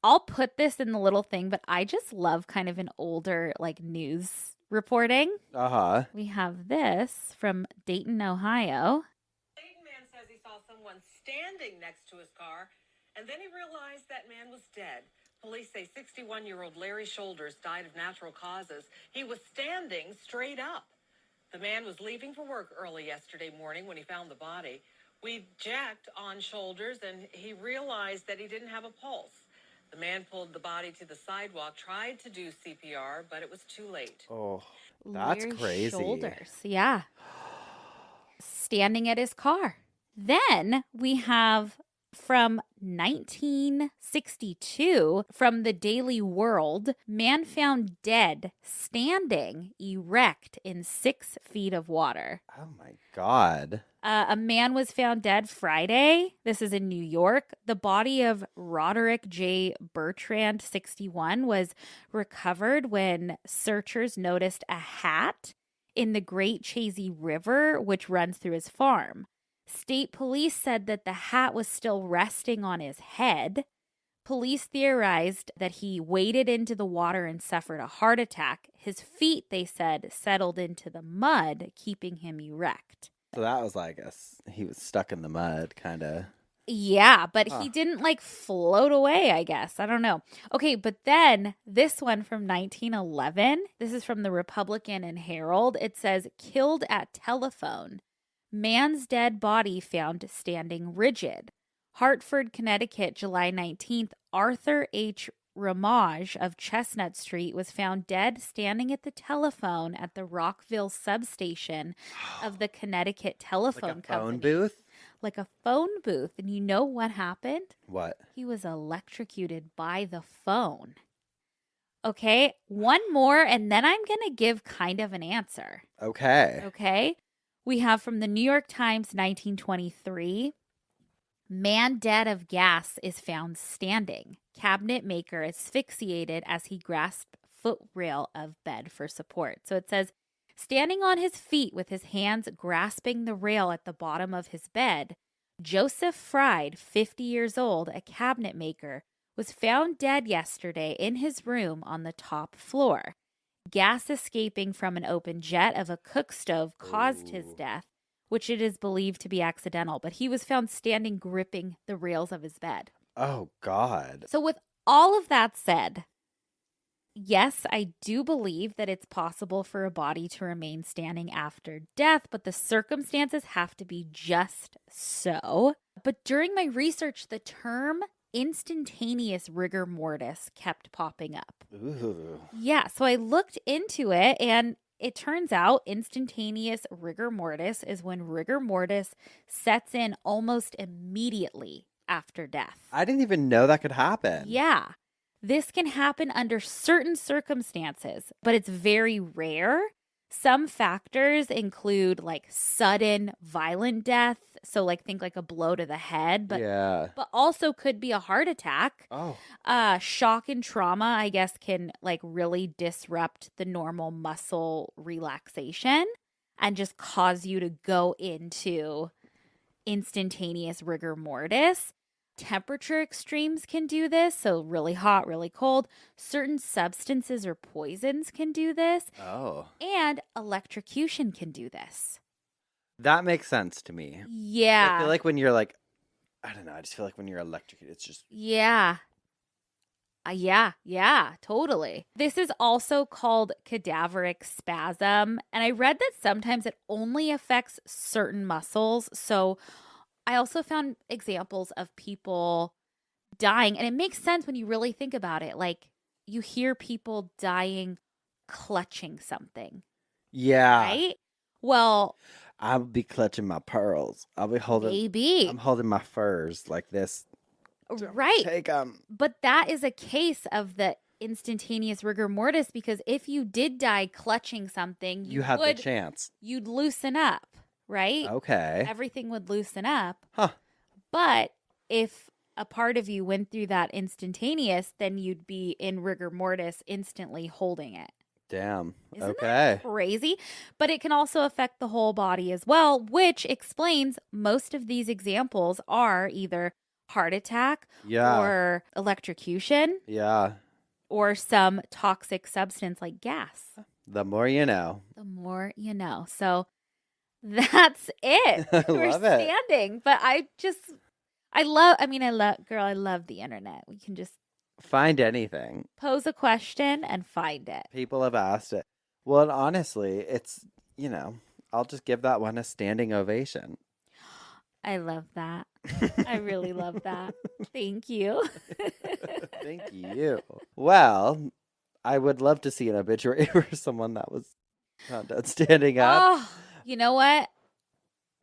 I'll put this in the little thing, but I just love kind of an older like news reporting. We have this from Dayton, Ohio. Dayton man says he saw someone standing next to his car, and then he realized that man was dead. Police say 61-year-old Larry Shoulders died of natural causes. He was standing straight up. The man was leaving for work early yesterday morning when he found the body. We checked on Shoulders, and he realized that he didn't have a pulse. The man pulled the body to the sidewalk, tried to do CPR, but it was too late. Oh, that's Larry crazy. Shoulders, yeah. Standing at his car. Then we have from 1962 from the Daily World, man found dead, standing erect in 6 feet of water. Oh my God. A man was found dead Friday. This is in New York. The body of Roderick J. Bertrand, 61, was recovered when searchers noticed a hat in the Great Chazy River, which runs through his farm. State police said that the hat was still resting on his head. Police theorized that he waded into the water and suffered a heart attack. His feet, they said, settled into the mud, keeping him erect. So that was like he was stuck in the mud, kind of. Yeah, but he didn't like float away, I guess. I don't know. Okay, but then this one from 1911, this is from the Republican and Herald. It says, killed at telephone. Man's dead body found standing rigid. Hartford, Connecticut, July 19th, Arthur H. Ramage of Chestnut Street was found dead standing at the telephone at the Rockville substation of the Connecticut Telephone Like a Company. phone booth? Like a phone booth. And you know what happened? What? He was electrocuted by the phone. Okay, one more, and then I'm going to give kind of an answer. Okay. Okay. We have from the New York Times, 1923, man dead of gas is found standing. Cabinet maker asphyxiated as he grasped footrail of bed for support. So it says, standing on his feet with his hands grasping the rail at the bottom of his bed, Joseph Fried, 50 years old, a cabinet maker, was found dead yesterday in his room on the top floor. Gas escaping from an open jet of a cook stove caused his death, which it is believed to be accidental, but he was found standing gripping the rails of his bed. Oh, God. So with all of that said, yes, I do believe that it's possible for a body to remain standing after death, but the circumstances have to be just so. But during my research, the term instantaneous rigor mortis kept popping up. Ooh. Yeah, so I looked into it, and it turns out instantaneous rigor mortis is when rigor mortis sets in almost immediately after death. I didn't even know that could happen. Yeah. This can happen under certain circumstances, but it's very rare. Some factors include like sudden violent death. So like think like a blow to the head, but also could be a heart attack. Oh. Shock and trauma, I guess, can like really disrupt the normal muscle relaxation and just cause you to go into instantaneous rigor mortis. Temperature extremes can do this. So really hot, really cold. Certain substances or poisons can do this. Oh. And electrocution can do this. That makes sense to me. Yeah. I feel like when you're like, I don't know. I just feel like when you're electrocuted, it's just. Yeah. Yeah, totally. This is also called cadaveric spasm. And I read that sometimes it only affects certain muscles. So I also found examples of people dying. And it makes sense when you really think about it. Like you hear people dying clutching something. Yeah. Right? Well, I'll be clutching my pearls. I'll be holding. Maybe. I'm holding my furs like this. Right. Take them. But that is a case of the instantaneous rigor mortis because if you did die clutching something, you had the chance. You'd loosen up, right? Okay. Everything would loosen up. Huh. But if a part of you went through that instantaneous, then you'd be in rigor mortis instantly holding it. Damn. Isn't that crazy? But it can also affect the whole body as well, which explains most of these examples are either heart attack or electrocution or some toxic substance like gas. The more you know. The more you know. So that's it. We're standing. But I love the internet. We can just find anything. Pose a question and find it. People have asked it. Well, and honestly, it's, I'll just give that one a standing ovation. I love that. I really love that. Thank you. Thank you. Well, I would love to see an obituary for someone that was found dead standing up. Oh, you know what?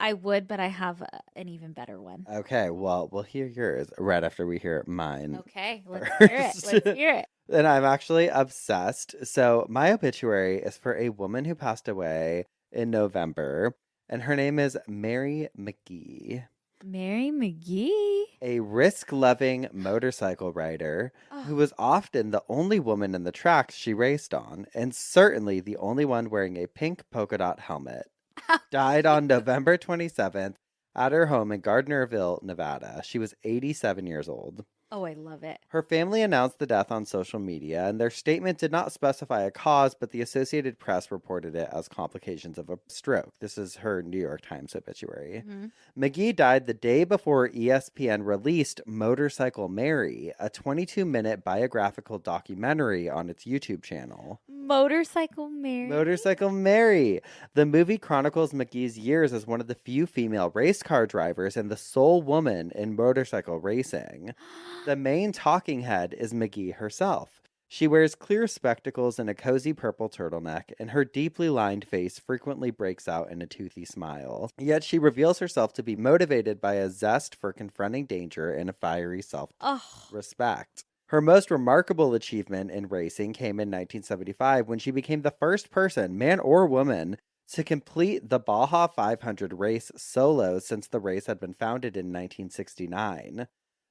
I would, but I have an even better one. Okay, well, we'll hear yours right after we hear mine. Okay, let's hear it. Let's hear it. And I'm actually obsessed. So my obituary is for a woman who passed away in November. And her name is Mary McGee. Mary McGee? A risk-loving motorcycle rider who was often the only woman in the tracks she raced on, and certainly the only one wearing a pink polka dot helmet. Died on November 27th at her home in Gardnerville, Nevada. She was 87 years old. Oh, I love it. Her family announced the death on social media, and their statement did not specify a cause, but the Associated Press reported it as complications of a stroke. This is her New York Times obituary. Mm-hmm. McGee died the day before ESPN released Motorcycle Mary, a 22-minute biographical documentary on its YouTube channel. Motorcycle Mary? Motorcycle Mary. The movie chronicles McGee's years as one of the few female race car drivers and the sole woman in motorcycle racing. The main talking head is McGee herself. She wears clear spectacles and a cozy purple turtleneck, and her deeply lined face frequently breaks out in a toothy smile. Yet she reveals herself to be motivated by a zest for confronting danger and a fiery self-respect. Her most remarkable achievement in racing came in 1975 when she became the first person, man or woman, to complete the Baja 500 race solo since the race had been founded in 1969.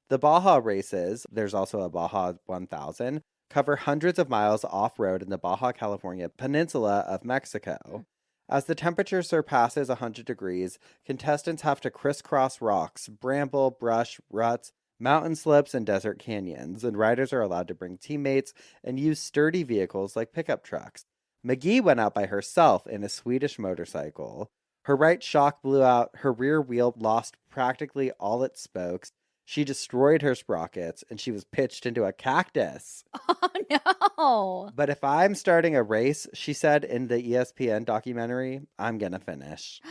The Baja races, there's also a Baja 1000, cover hundreds of miles off-road in the Baja California peninsula of Mexico. As the temperature surpasses 100 degrees, contestants have to crisscross rocks, bramble, brush, ruts, mountain slopes, and desert canyons, and riders are allowed to bring teammates and use sturdy vehicles like pickup trucks. McGee went out by herself in a Swedish motorcycle. Her right shock blew out, her rear wheel lost practically all its spokes, she destroyed her sprockets, and she was pitched into a cactus. Oh, no. But if I'm starting a race, she said in the ESPN documentary, I'm going to finish.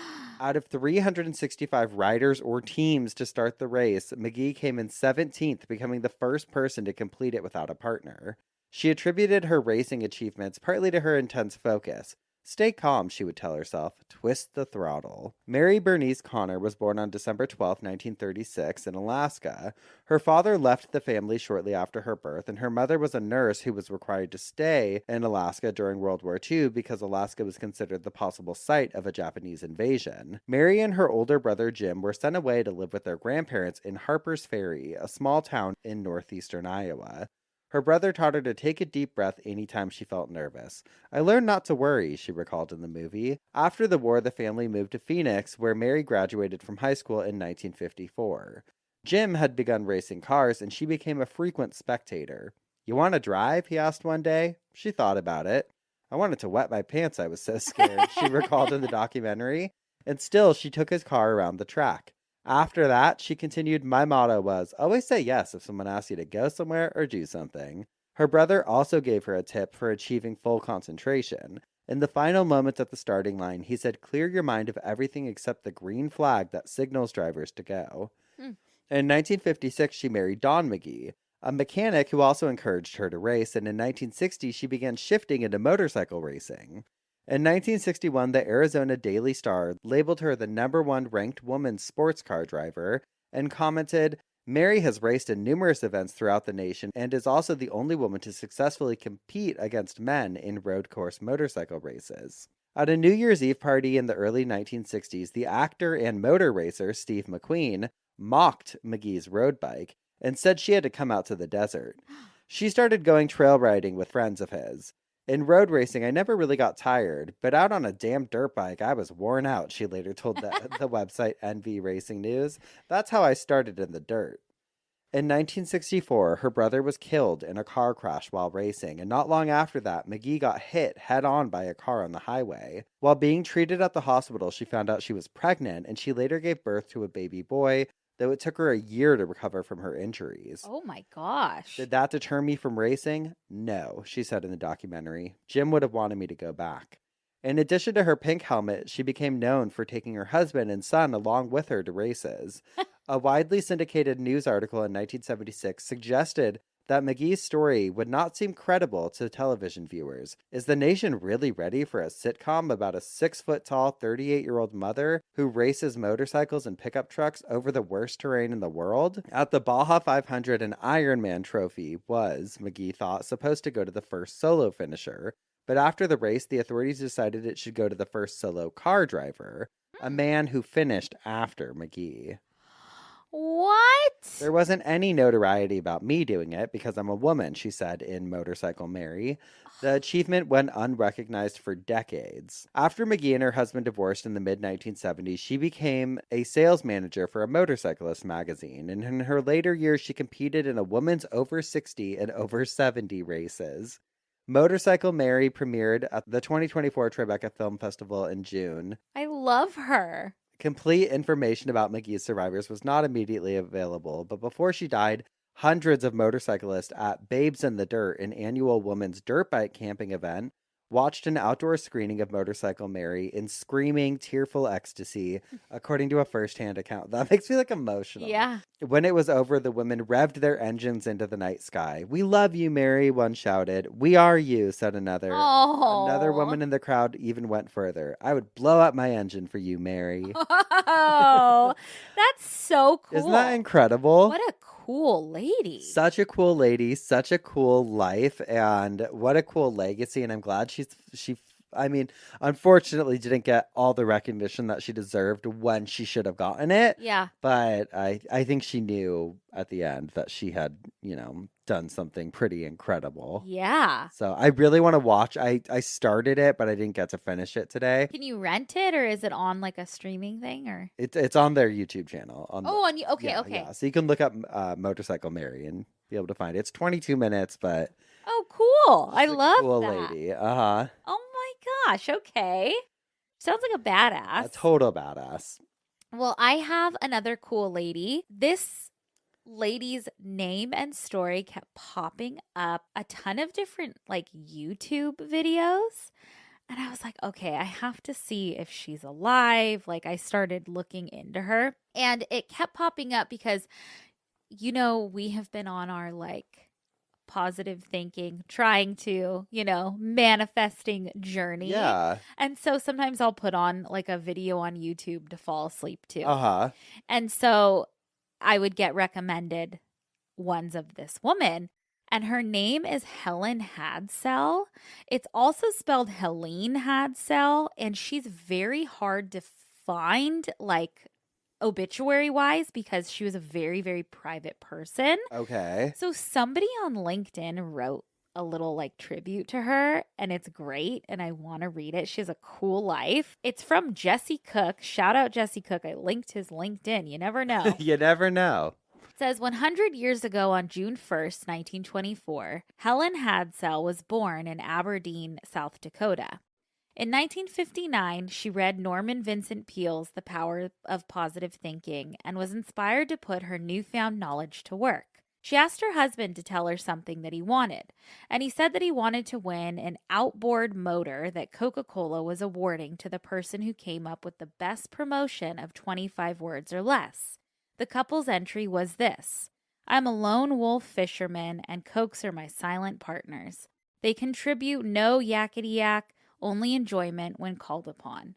Out of 365 riders or teams to start the race, McGee came in 17th, becoming the first person to complete it without a partner. She attributed her racing achievements partly to her intense focus. Stay calm, she would tell herself. Twist the throttle. Mary Bernice Connor was born on December 12, 1936, in Alaska. Her father left the family shortly after her birth, and her mother was a nurse who was required to stay in Alaska during World War II because Alaska was considered the possible site of a Japanese invasion. Mary and her older brother Jim were sent away to live with their grandparents in Harper's Ferry, a small town in northeastern Iowa. Her brother taught her to take a deep breath anytime she felt nervous. I learned not to worry, she recalled in the movie. After the war, the family moved to Phoenix, where Mary graduated from high school in 1954. Jim had begun racing cars, and she became a frequent spectator. "You want to drive?" he asked one day. She thought about it. "I wanted to wet my pants. I was so scared," she recalled in the documentary. And still, she took his car around the track. After that, she continued, "My motto was, always say yes if someone asks you to go somewhere or do something." Her brother also gave her a tip for achieving full concentration. In the final moments at the starting line, he said, "Clear your mind of everything except the green flag that signals drivers to go." In 1956, she married Don McGee, a mechanic who also encouraged her to race, and in 1960, she began shifting into motorcycle racing. In 1961, the Arizona Daily Star labeled her the #1 ranked woman sports car driver and commented, "Mary has raced in numerous events throughout the nation and is also the only woman to successfully compete against men in road course motorcycle races." At a New Year's Eve party in the early 1960s, the actor and motor racer Steve McQueen mocked McGee's road bike and said she had to come out to the desert. She started going trail riding with friends of his. "In road racing, I never really got tired, but out on a damn dirt bike, I was worn out," she later told the website NV Racing News. "That's how I started in the dirt." In 1964, her brother was killed in a car crash while racing, and not long after that, McGee got hit head-on by a car on the highway. While being treated at the hospital, she found out she was pregnant, and she later gave birth to a baby boy, though it took her a year to recover from her injuries. Oh my gosh. "Did that deter me from racing? No," she said in the documentary. "Jim would have wanted me to go back." In addition to her pink helmet, she became known for taking her husband and son along with her to races. A widely syndicated news article in 1976 suggested that McGee's story would not seem credible to television viewers. Is the nation really ready for a sitcom about a 6-foot-tall, 38-year-old mother who races motorcycles and pickup trucks over the worst terrain in the world? At the Baja 500, an Ironman trophy was, McGee thought, supposed to go to the first solo finisher. But after the race, the authorities decided it should go to the first solo car driver, a man who finished after McGee. What? "There wasn't any notoriety about me doing it because I'm a woman," she said in Motorcycle Mary. The achievement went unrecognized for decades. After McGee and her husband divorced in the mid-1970s, she became a sales manager for a motorcyclist magazine, and in her later years, she competed in a women's over 60 and over 70 races. Motorcycle Mary premiered at the 2024 Tribeca Film Festival in June. I love her. Complete information about McGee's survivors was not immediately available, but before she died, hundreds of motorcyclists at Babes in the Dirt, an annual women's dirt bike camping event, watched an outdoor screening of Motorcycle Mary in screaming, tearful ecstasy, according to a first-hand account. That makes me emotional. Yeah. When it was over, the women revved their engines into the night sky. "We love you, Mary," one shouted. "We are you," said another. Oh. Another woman in the crowd even went further. "I would blow up my engine for you, Mary." Oh, that's so cool. Isn't that incredible? What a cool lady. Such a cool lady, such a cool life, and what a cool legacy. And I'm glad she unfortunately didn't get all the recognition that she deserved when she should have gotten it. Yeah. But I think she knew at the end that she had, done something pretty incredible. Yeah. So I really want to watch. I started it, but I didn't get to finish it today. Can you rent it, or is it on a streaming thing, or? It's on their YouTube channel. Okay. Yeah. So you can look up Motorcycle Mary and be able to find it. It's 22 minutes, but Oh, cool. I love cool that. lady. Oh my gosh. Okay. Sounds like a badass. A total badass. Well, I have another cool lady. This lady's name and story kept popping up a ton of different YouTube videos. And I was like, okay, I have to see if she's alive. I started looking into her, and it kept popping up because, we have been on our positive thinking, trying to, manifesting journey. Yeah. And so sometimes I'll put on a video on YouTube to fall asleep to. Uh-huh. And so I would get recommended ones of this woman, and her name is Helen Hadsell. It's also spelled Helene Hadsell, and she's very hard to find, obituary-wise, because she was a very, very private person. Okay. So somebody on LinkedIn wrote a little tribute to her, and it's great, and I want to read it. She has a cool life. It's from Jesse Cook. Shout out Jesse Cook. I linked his LinkedIn. You never know. You never know. It says 100 years ago on June 1st, 1924, Helen Hadsell was born in Aberdeen, South Dakota. In 1959, she read Norman Vincent Peale's The Power of Positive Thinking and was inspired to put her newfound knowledge to work. She asked her husband to tell her something that he wanted, and he said that he wanted to win an outboard motor that Coca-Cola was awarding to the person who came up with the best promotion of 25 words or less. The couple's entry was this: I'm a lone wolf fisherman, and Cokes are my silent partners. They contribute no yakety-yak, only enjoyment when called upon.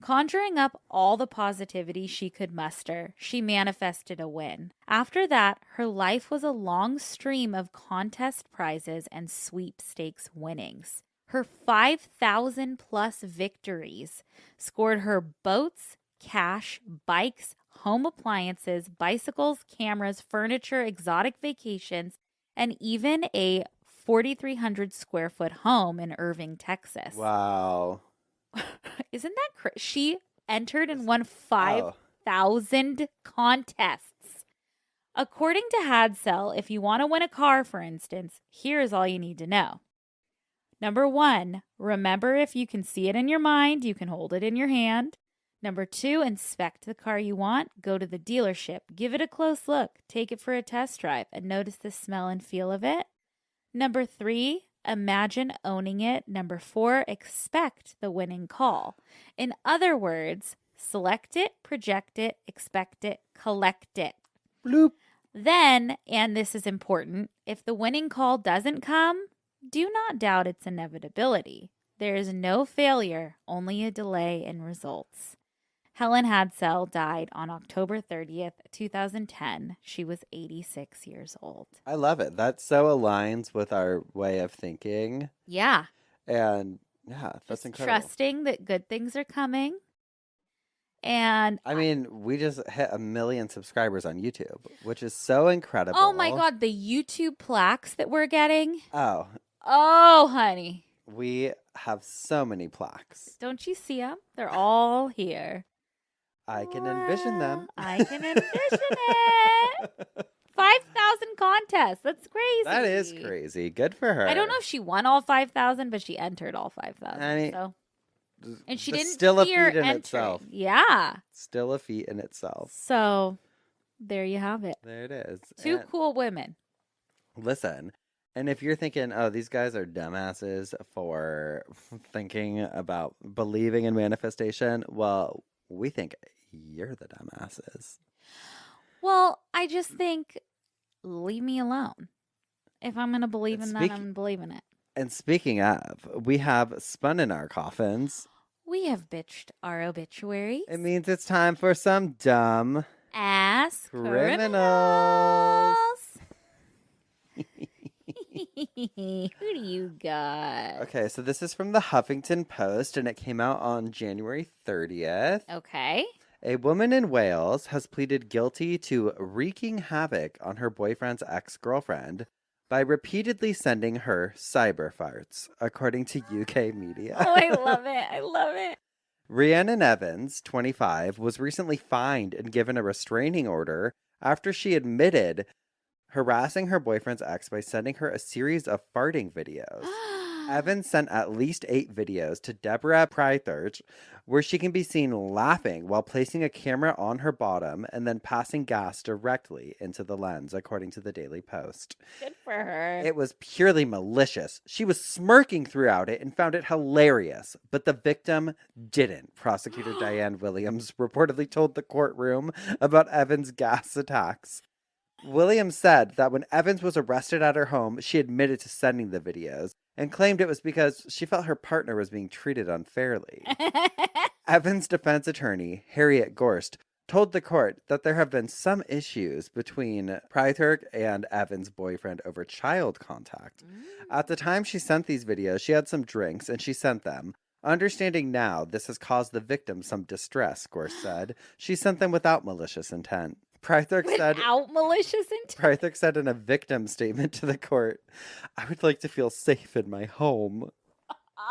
Conjuring up all the positivity she could muster, she manifested a win. After that, her life was a long stream of contest prizes and sweepstakes winnings. Her 5,000-plus victories scored her boats, cash, bikes, home appliances, bicycles, cameras, furniture, exotic vacations, and even a 4,300-square-foot home in Irving, Texas. Wow. Isn't that crazy? She entered and won 5,000 contests. According to Hadsell, if you want to win a car, for instance, here's all you need to know. Number 1, remember if you can see it in your mind, you can hold it in your hand. Number 2, inspect the car you want. Go to the dealership. Give it a close look. Take it for a test drive and notice the smell and feel of it. Number 3, imagine owning it. Number 4, expect the winning call. In other words, select it, project it, expect it, collect it. Bloop. Then, and this is important, if the winning call doesn't come, do not doubt its inevitability. There is no failure, only a delay in results. Helen Hadsell died on October 30th, 2010. She was 86 years old. I love it. That so aligns with our way of thinking. Yeah. And yeah, that's just incredible. Trusting that good things are coming. And I mean, we just hit 1 million subscribers on YouTube, which is so incredible. oh my God, the YouTube plaques that we're getting. Oh, honey. we have so many plaques. Don't you see them? They're all here. I can envision them. I can envision it. 5,000 contests. That's crazy. That is crazy. Good for her. I don't know if she won all 5,000, but she entered all 5,000. And she didn't still fear a feat in entering. itself. Yeah. Still a feat in itself. So there you have it. There it is. Two cool women. Listen, and if you're thinking, oh, these guys are dumbasses for thinking about believing in manifestation, well, we think you're the dumbasses. Well, I just think, leave me alone. If I'm going to believe in that, I'm going to believe in it. And speaking of, we have spun in our coffins. We have bitched our obituaries. It means it's time for some dumb ass criminals. Who do you got? Okay, so this is from the Huffington Post, and it came out on January 30th. Okay. A woman in Wales has pleaded guilty to wreaking havoc on her boyfriend's ex-girlfriend by repeatedly sending her cyber farts, according to UK media. Oh, I love it. I love it. Rhiannon Evans, 25, was recently fined and given a restraining order after she admitted harassing her boyfriend's ex by sending her a series of farting videos. Evans sent at least 8 videos to Deborah Prythurch, where she can be seen laughing while placing a camera on her bottom and then passing gas directly into the lens, according to the Daily Post. Good for her. It was purely malicious. She was smirking throughout it and found it hilarious, but the victim didn't. Prosecutor Diane Williams reportedly told the courtroom about Evans' gas attacks. Williams said that when Evans was arrested at her home, she admitted to sending the videos and claimed it was because she felt her partner was being treated unfairly. Evans' defense attorney, Harriet Gorst, told the court that there have been some issues between Prythurch and Evans' boyfriend over child contact. At the time she sent these videos, she had some drinks and she sent them. Understanding now this has caused the victim some distress, Gorst said. She sent them without malicious intent. Prythurch said in a victim statement to the court, "I would like to feel safe in my home."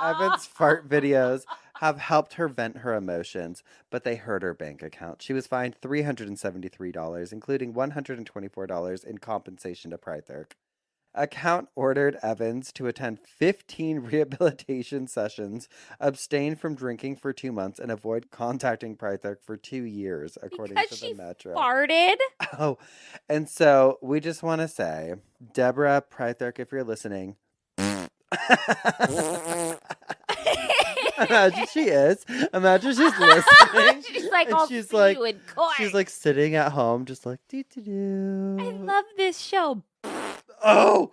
Evan's fart videos have helped her vent her emotions, but they hurt her bank account. She was fined $373, including $124 in compensation to Prytherk. Account ordered Evans to attend 15 rehabilitation sessions, abstain from drinking for 2 months, and avoid contacting Prytherk for 2 years, according to the Metro. Farted? Oh, and so we just want to say, Deborah Prytherk, if you're listening, imagine she is. Imagine she's listening. She's like, I'll she's see like, you in court. she's like sitting at home, just like, doo-doo-doo. I love this show. Oh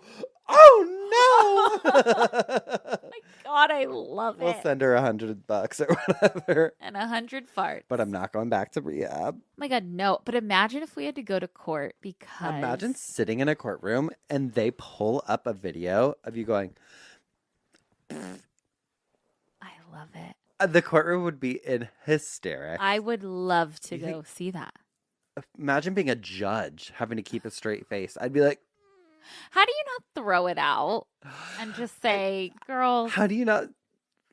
no! My God, I love it. We'll send her $100 or whatever. And 100 farts. But I'm not going back to rehab. Oh my God, no. But imagine if we had to go to court because... Imagine sitting in a courtroom and they pull up a video of you going... I love it. The courtroom would be in hysterics. I would love to go see that. Imagine being a judge, having to keep a straight face. I'd be like... How do you not throw it out and just say, girls? How do you not...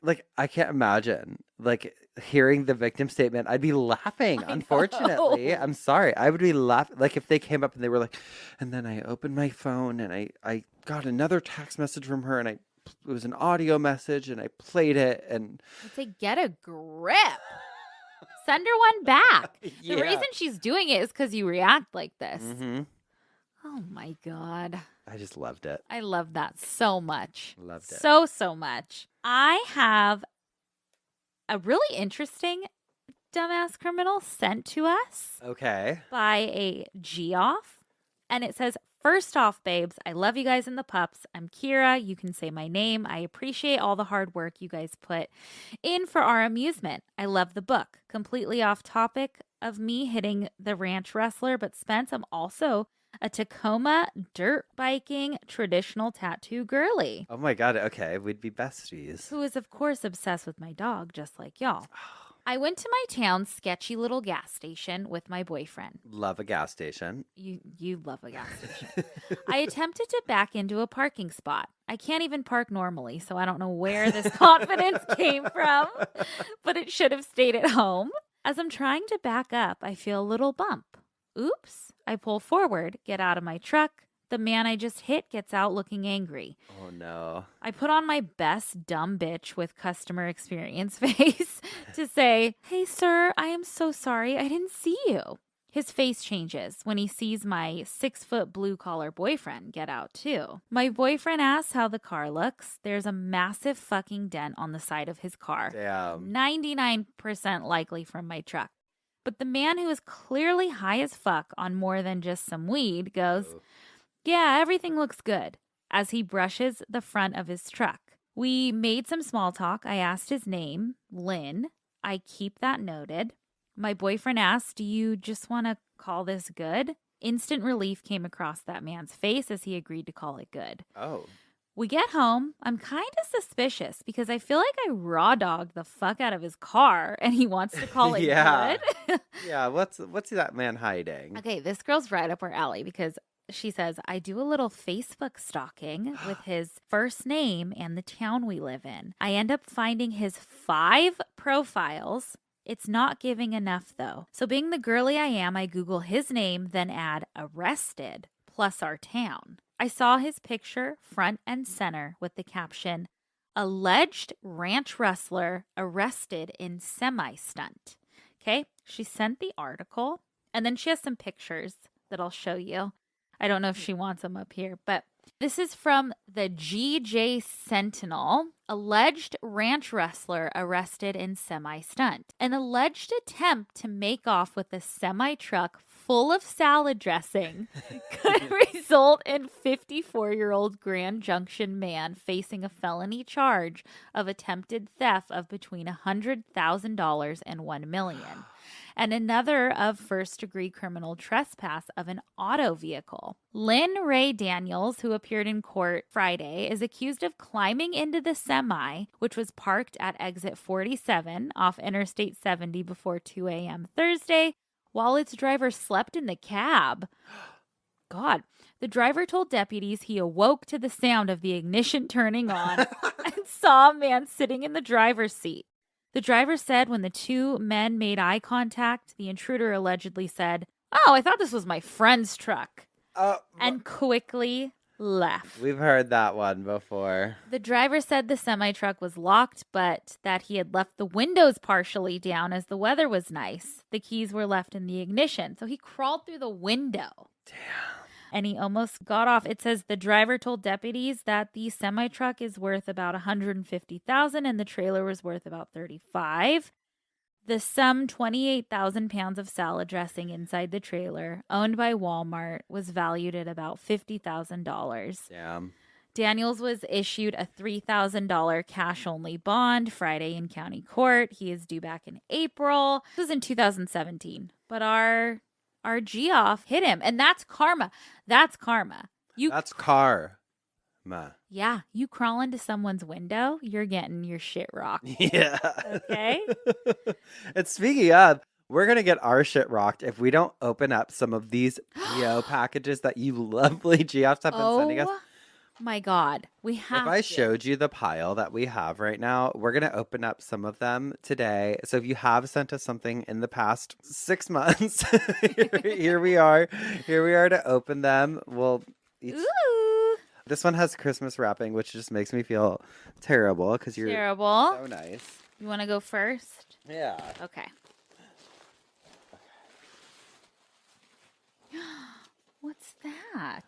Like, I can't imagine, like, hearing the victim statement. I'd be laughing, unfortunately. I'm sorry. I would be laughing. Like, if they came up and they were like, and then I opened my phone and I got another text message from her and it was an audio message and I played it and... I'd say, get a grip. Send her one back. Yeah. The reason she's doing it is because you react like this. Mm-hmm. Oh, my God. I just loved it. I love that so much. Loved it. So much. I have a really interesting dumbass criminal sent to us. Okay. By a Geoff. And it says, first off, babes, I love you guys and the pups. I'm Kira. You can say my name. I appreciate all the hard work you guys put in for our amusement. I love the book. Completely off topic of me hitting the ranch wrestler, but Spence, I'm also a Tacoma dirt biking traditional tattoo girly. Oh my God. Okay. We'd be besties. Who is, of course, obsessed with my dog, just like y'all. I went to my town's sketchy little gas station with my boyfriend. Love a gas station. You love a gas station. I attempted to back into a parking spot. I can't even park normally, so I don't know where this confidence came from, but it should have stayed at home. As I'm trying to back up, I feel a little bump. Oops. I pull forward, get out of my truck. The man I just hit gets out looking angry. Oh, no. I put on my best dumb bitch with customer experience face to say, hey, sir, I am so sorry. I didn't see you. His face changes when he sees my 6-foot blue-collar boyfriend get out, too. My boyfriend asks how the car looks. There's a massive fucking dent on the side of his car. Damn. 99% likely from my truck. But the man, who is clearly high as fuck on more than just some weed, goes, yeah, everything looks good, as he brushes the front of his truck. We made some small talk. I asked his name, Lynn. I keep that noted. My boyfriend asked, do you just want to call this good? Instant relief came across that man's face as he agreed to call it good. Oh. We get home. I'm kind of suspicious because I feel like I raw dogged the fuck out of his car and he wants to call it good. Yeah, what's that man hiding? Okay, this girl's right up our alley because she says, I do a little Facebook stalking with his first name and the town we live in. I end up finding his 5 profiles. It's not giving enough, though. So being the girly I am, I Google his name, then add arrested plus our town. I saw his picture front and center with the caption, alleged ranch rustler arrested in semi-stunt. Okay, she sent the article, and then she has some pictures that I'll show you. I don't know if she wants them up here, but this is from the GJ Sentinel. Alleged ranch rustler arrested in semi-stunt. An alleged attempt to make off with a semi-truck full of salad dressing could result in 54-year-old Grand Junction man facing a felony charge of attempted theft of between $100,000 and $1 million. And another of first-degree criminal trespass of an auto vehicle. Lynn Ray Daniels, who appeared in court Friday, is accused of climbing into the semi, which was parked at exit 47 off Interstate 70 before 2 a.m. Thursday, while its driver slept in the cab. God. The driver told deputies he awoke to the sound of the ignition turning on and saw a man sitting in the driver's seat. The driver said when the two men made eye contact, the intruder allegedly said, "Oh, I thought this was my friend's truck," and quickly left. We've heard that one before. The driver said the semi-truck was locked, but that he had left the windows partially down as the weather was nice. The keys were left in the ignition, so he crawled through the window. Damn. And he almost got off. It says the driver told deputies that the semi-truck is worth about $150,000 and the trailer was worth about $35,000. The some 28,000 pounds of salad dressing inside the trailer, owned by Walmart, was valued at about $50,000. Damn. Daniels was issued a $3,000 cash-only bond Friday in county court. He is due back in April. This was in 2017. But our Geoff hit him, and that's karma. That's karma. That's karma. Yeah, you crawl into someone's window, you're getting your shit rocked. Yeah. Okay? And speaking of, we're going to get our shit rocked if we don't open up some of these PO packages that you lovely Geoffs have been sending us. Oh my God. We have If I showed you the pile that we have right now, we're going to open up some of them today. So if you have sent us something in the past 6 months, here we are. Here we are to open them. We'll each... Ooh. This one has Christmas wrapping, which just makes me feel terrible because you're so nice. You want to go first? Yeah. Okay. What's that?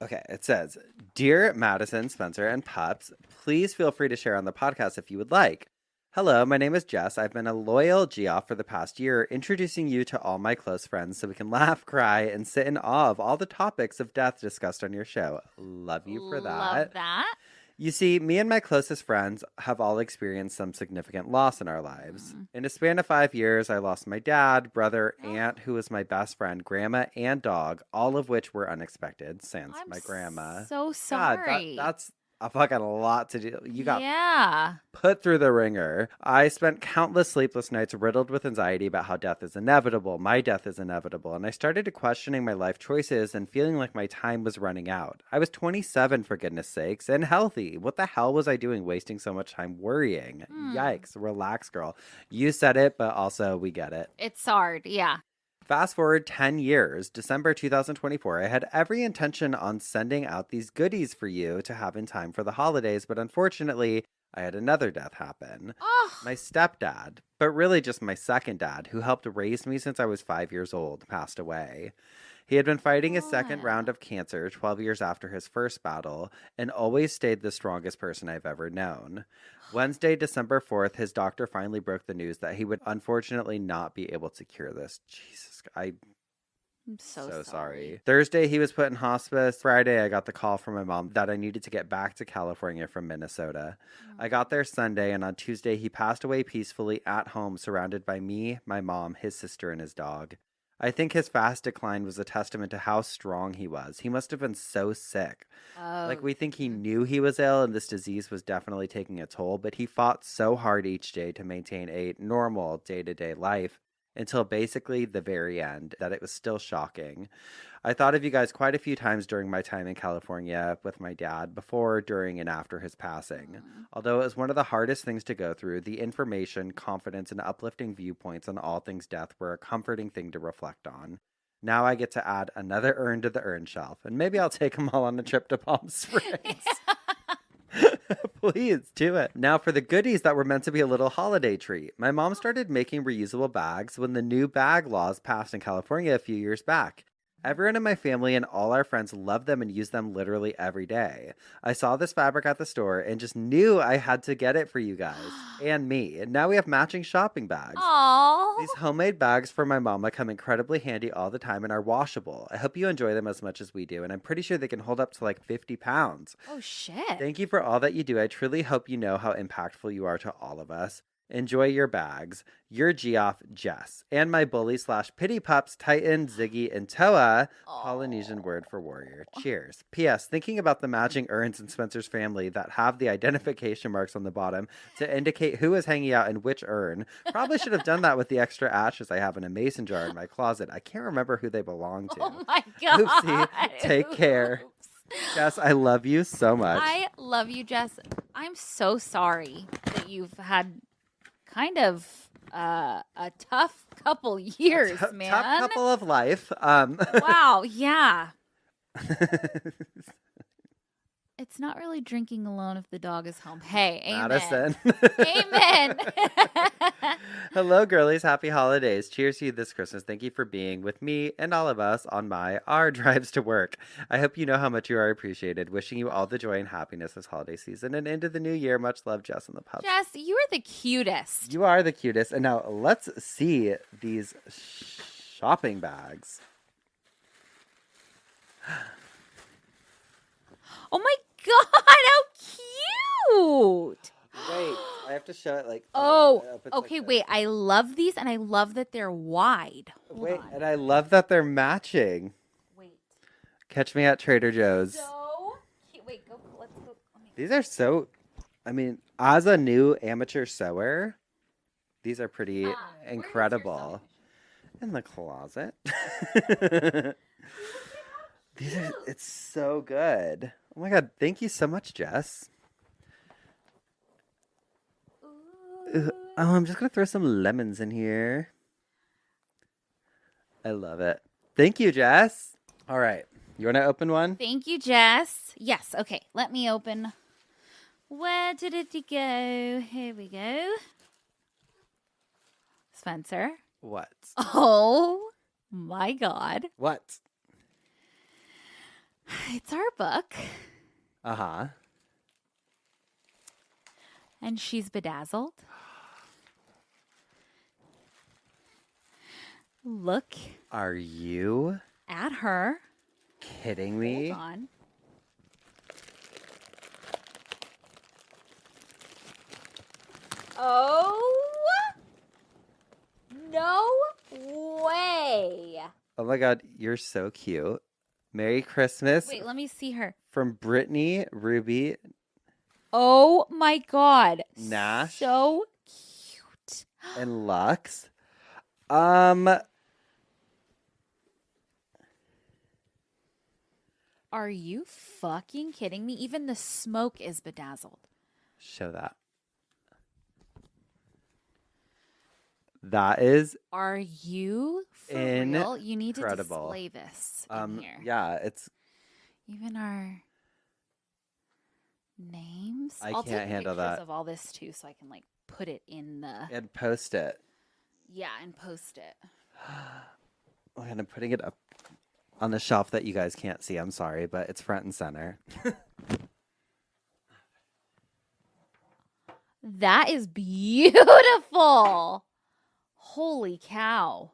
Okay, it says, "Dear Madison, Spencer, and Pups, please feel free to share on the podcast if you would like. Hello, my name is Jess. I've been a loyal Geoff for the past year, introducing you to all my close friends so we can laugh, cry, and sit in awe of all the topics of death discussed on your show. Love you for that. Love that. You see, me and my closest friends have all experienced some significant loss in our lives. In a span of 5 years, I lost my dad, brother, aunt, who was my best friend, grandma, and dog, all of which were unexpected, sans my grandma. So sorry. God, that's a fucking lot to do. You got put through the ringer. I spent countless sleepless nights riddled with anxiety about how death is inevitable. My death is inevitable. And I started questioning my life choices and feeling like my time was running out. I was 27, for goodness sakes, and healthy. What the hell was I doing wasting so much time worrying? Yikes. Relax, girl. You said it, but also we get it. It's hard. Yeah. Fast forward 10 years, December 2024, I had every intention on sending out these goodies for you to have in time for the holidays, but unfortunately, I had another death happen. My stepdad, but really just my second dad, who helped raise me since I was 5 years old, passed away. He had been fighting his second round of cancer 12 years after his first battle and always stayed the strongest person I've ever known. Wednesday, December 4th, his doctor finally broke the news that he would unfortunately not be able to cure this. Jesus, I'm so sorry. Thursday, he was put in hospice. Friday, I got the call from my mom that I needed to get back to California from Minnesota. I got there Sunday, and on Tuesday, he passed away peacefully at home, surrounded by me, my mom, his sister, and his dog. I think his fast decline was a testament to how strong he was. He must have been so sick. Like, we think he knew he was ill and this disease was definitely taking a toll, but he fought so hard each day to maintain a normal day-to-day life until basically the very end that it was still shocking. I thought of you guys quite a few times during my time in California with my dad, before, during, and after his passing. Although it was one of the hardest things to go through, the information, confidence, and uplifting viewpoints on all things death were a comforting thing to reflect on. Now I get to add another urn to the urn shelf, and maybe I'll take them all on a trip to Palm Springs. Please do it. Now for the goodies that were meant to be a little holiday treat. My mom started making reusable bags when the new bag laws passed in California a few years back. Everyone in my family and all our friends love them and use them literally every day. I saw this fabric at the store and just knew I had to get it for you guys and me. And now we have matching shopping bags. Aww. These homemade bags for my mama come incredibly handy all the time and are washable. I hope you enjoy them as much as we do, and I'm pretty sure they can hold up to like 50 pounds. Oh, shit. Thank you for all that you do. I truly hope you know how impactful you are to all of us. Enjoy your bags. Your Geoff, Jess. And my bully/pity pups, Titan, Ziggy, and Toa, Polynesian word for warrior. Cheers. P.S. Thinking about the matching urns in Spencer's family that have the identification marks on the bottom to indicate who is hanging out in which urn. Probably should have done that with the extra ashes I have in a mason jar in my closet. I can't remember who they belong to. Oh my God. Oopsie. Take care. Jess, I love you so much. I love you, Jess. I'm so sorry that you've had kind of a tough couple years, man. Tough couple of life. Wow, yeah. It's not really drinking alone if the dog is home. Hey, amen. Madison. Amen. Hello, girlies. Happy holidays. Cheers to you this Christmas. Thank you for being with me and all of us on our drives to work. I hope you know how much you are appreciated. Wishing you all the joy and happiness this holiday season and into the new year. Much love, Jess and the pups. Jess, you are the cutest. You are the cutest. And now let's see these shopping bags. Oh my God, how cute. Wait, I have to show it like... okay, wait. I love these, and I love that they're wide. Hold on. And I love that they're matching. Wait. Catch me at Trader Joe's. So cute. Wait, let's go. These are so... I mean, as a new amateur sewer, these are pretty incredible. In the closet. It's so good. Oh my God, thank you so much, Jess. I'm just going to throw some lemons in here. I love it. Thank you, Jess. All right. You want to open one? Thank you, Jess. Yes. Okay. Let me open. Where did it go? Here we go. Spencer. What? Oh, my God. What? It's our book. Uh-huh. And she's bedazzled. Look. Are you at her? Kidding me? Hold on. Oh, no way. Oh my God, you're so cute. Merry Christmas. Wait, let me see her. From Brittany, Ruby. Oh my God. Nash. So cute. And Lux. Are you fucking kidding me? Even the smoke is bedazzled. Show that. That is. Are you for real? You need to display this in here. Yeah, it's. Even our names. I'll can't handle that. Of all this too, so I can like put it in the. And post it. Yeah, and post it. And I'm putting it up on the shelf that you guys can't see. I'm sorry, but it's front and center. That is beautiful. Holy cow.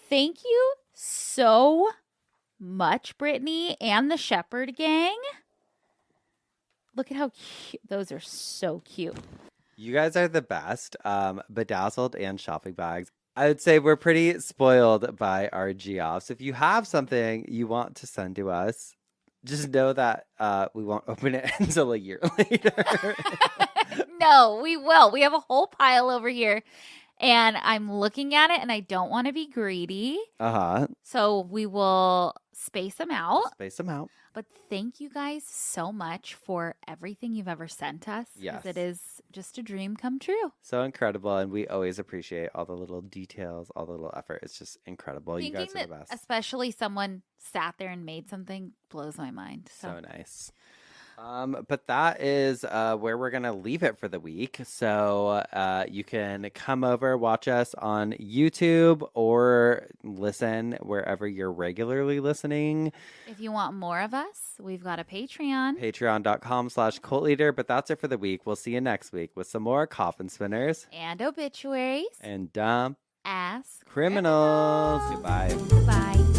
Thank you so much, Brittany and the Shepherd gang. Look at how cute. Those are so cute. You guys are the best. Bedazzled and shopping bags. I would say we're pretty spoiled by our Geoffs. If you have something you want to send to us, just know that we won't open it until a year later. No, we will. We have a whole pile over here. And I'm looking at it, and I don't want to be greedy. Uh-huh. So we will space them out. Space them out. But thank you guys so much for everything you've ever sent us. Yes. It is just a dream come true. So incredible. And we always appreciate all the little details, all the little effort. It's just incredible. Thinking you guys are the best. Especially someone sat there and made something blows my mind. So nice. But that is where we're going to leave it for the week. So you can come over, watch us on YouTube, or listen wherever you're regularly listening. If you want more of us, we've got a Patreon. Patreon.com/cultleader. But that's it for the week. We'll see you next week with some more coffin spinners. And obituaries. And dumb ass criminals. Goodbye. Bye.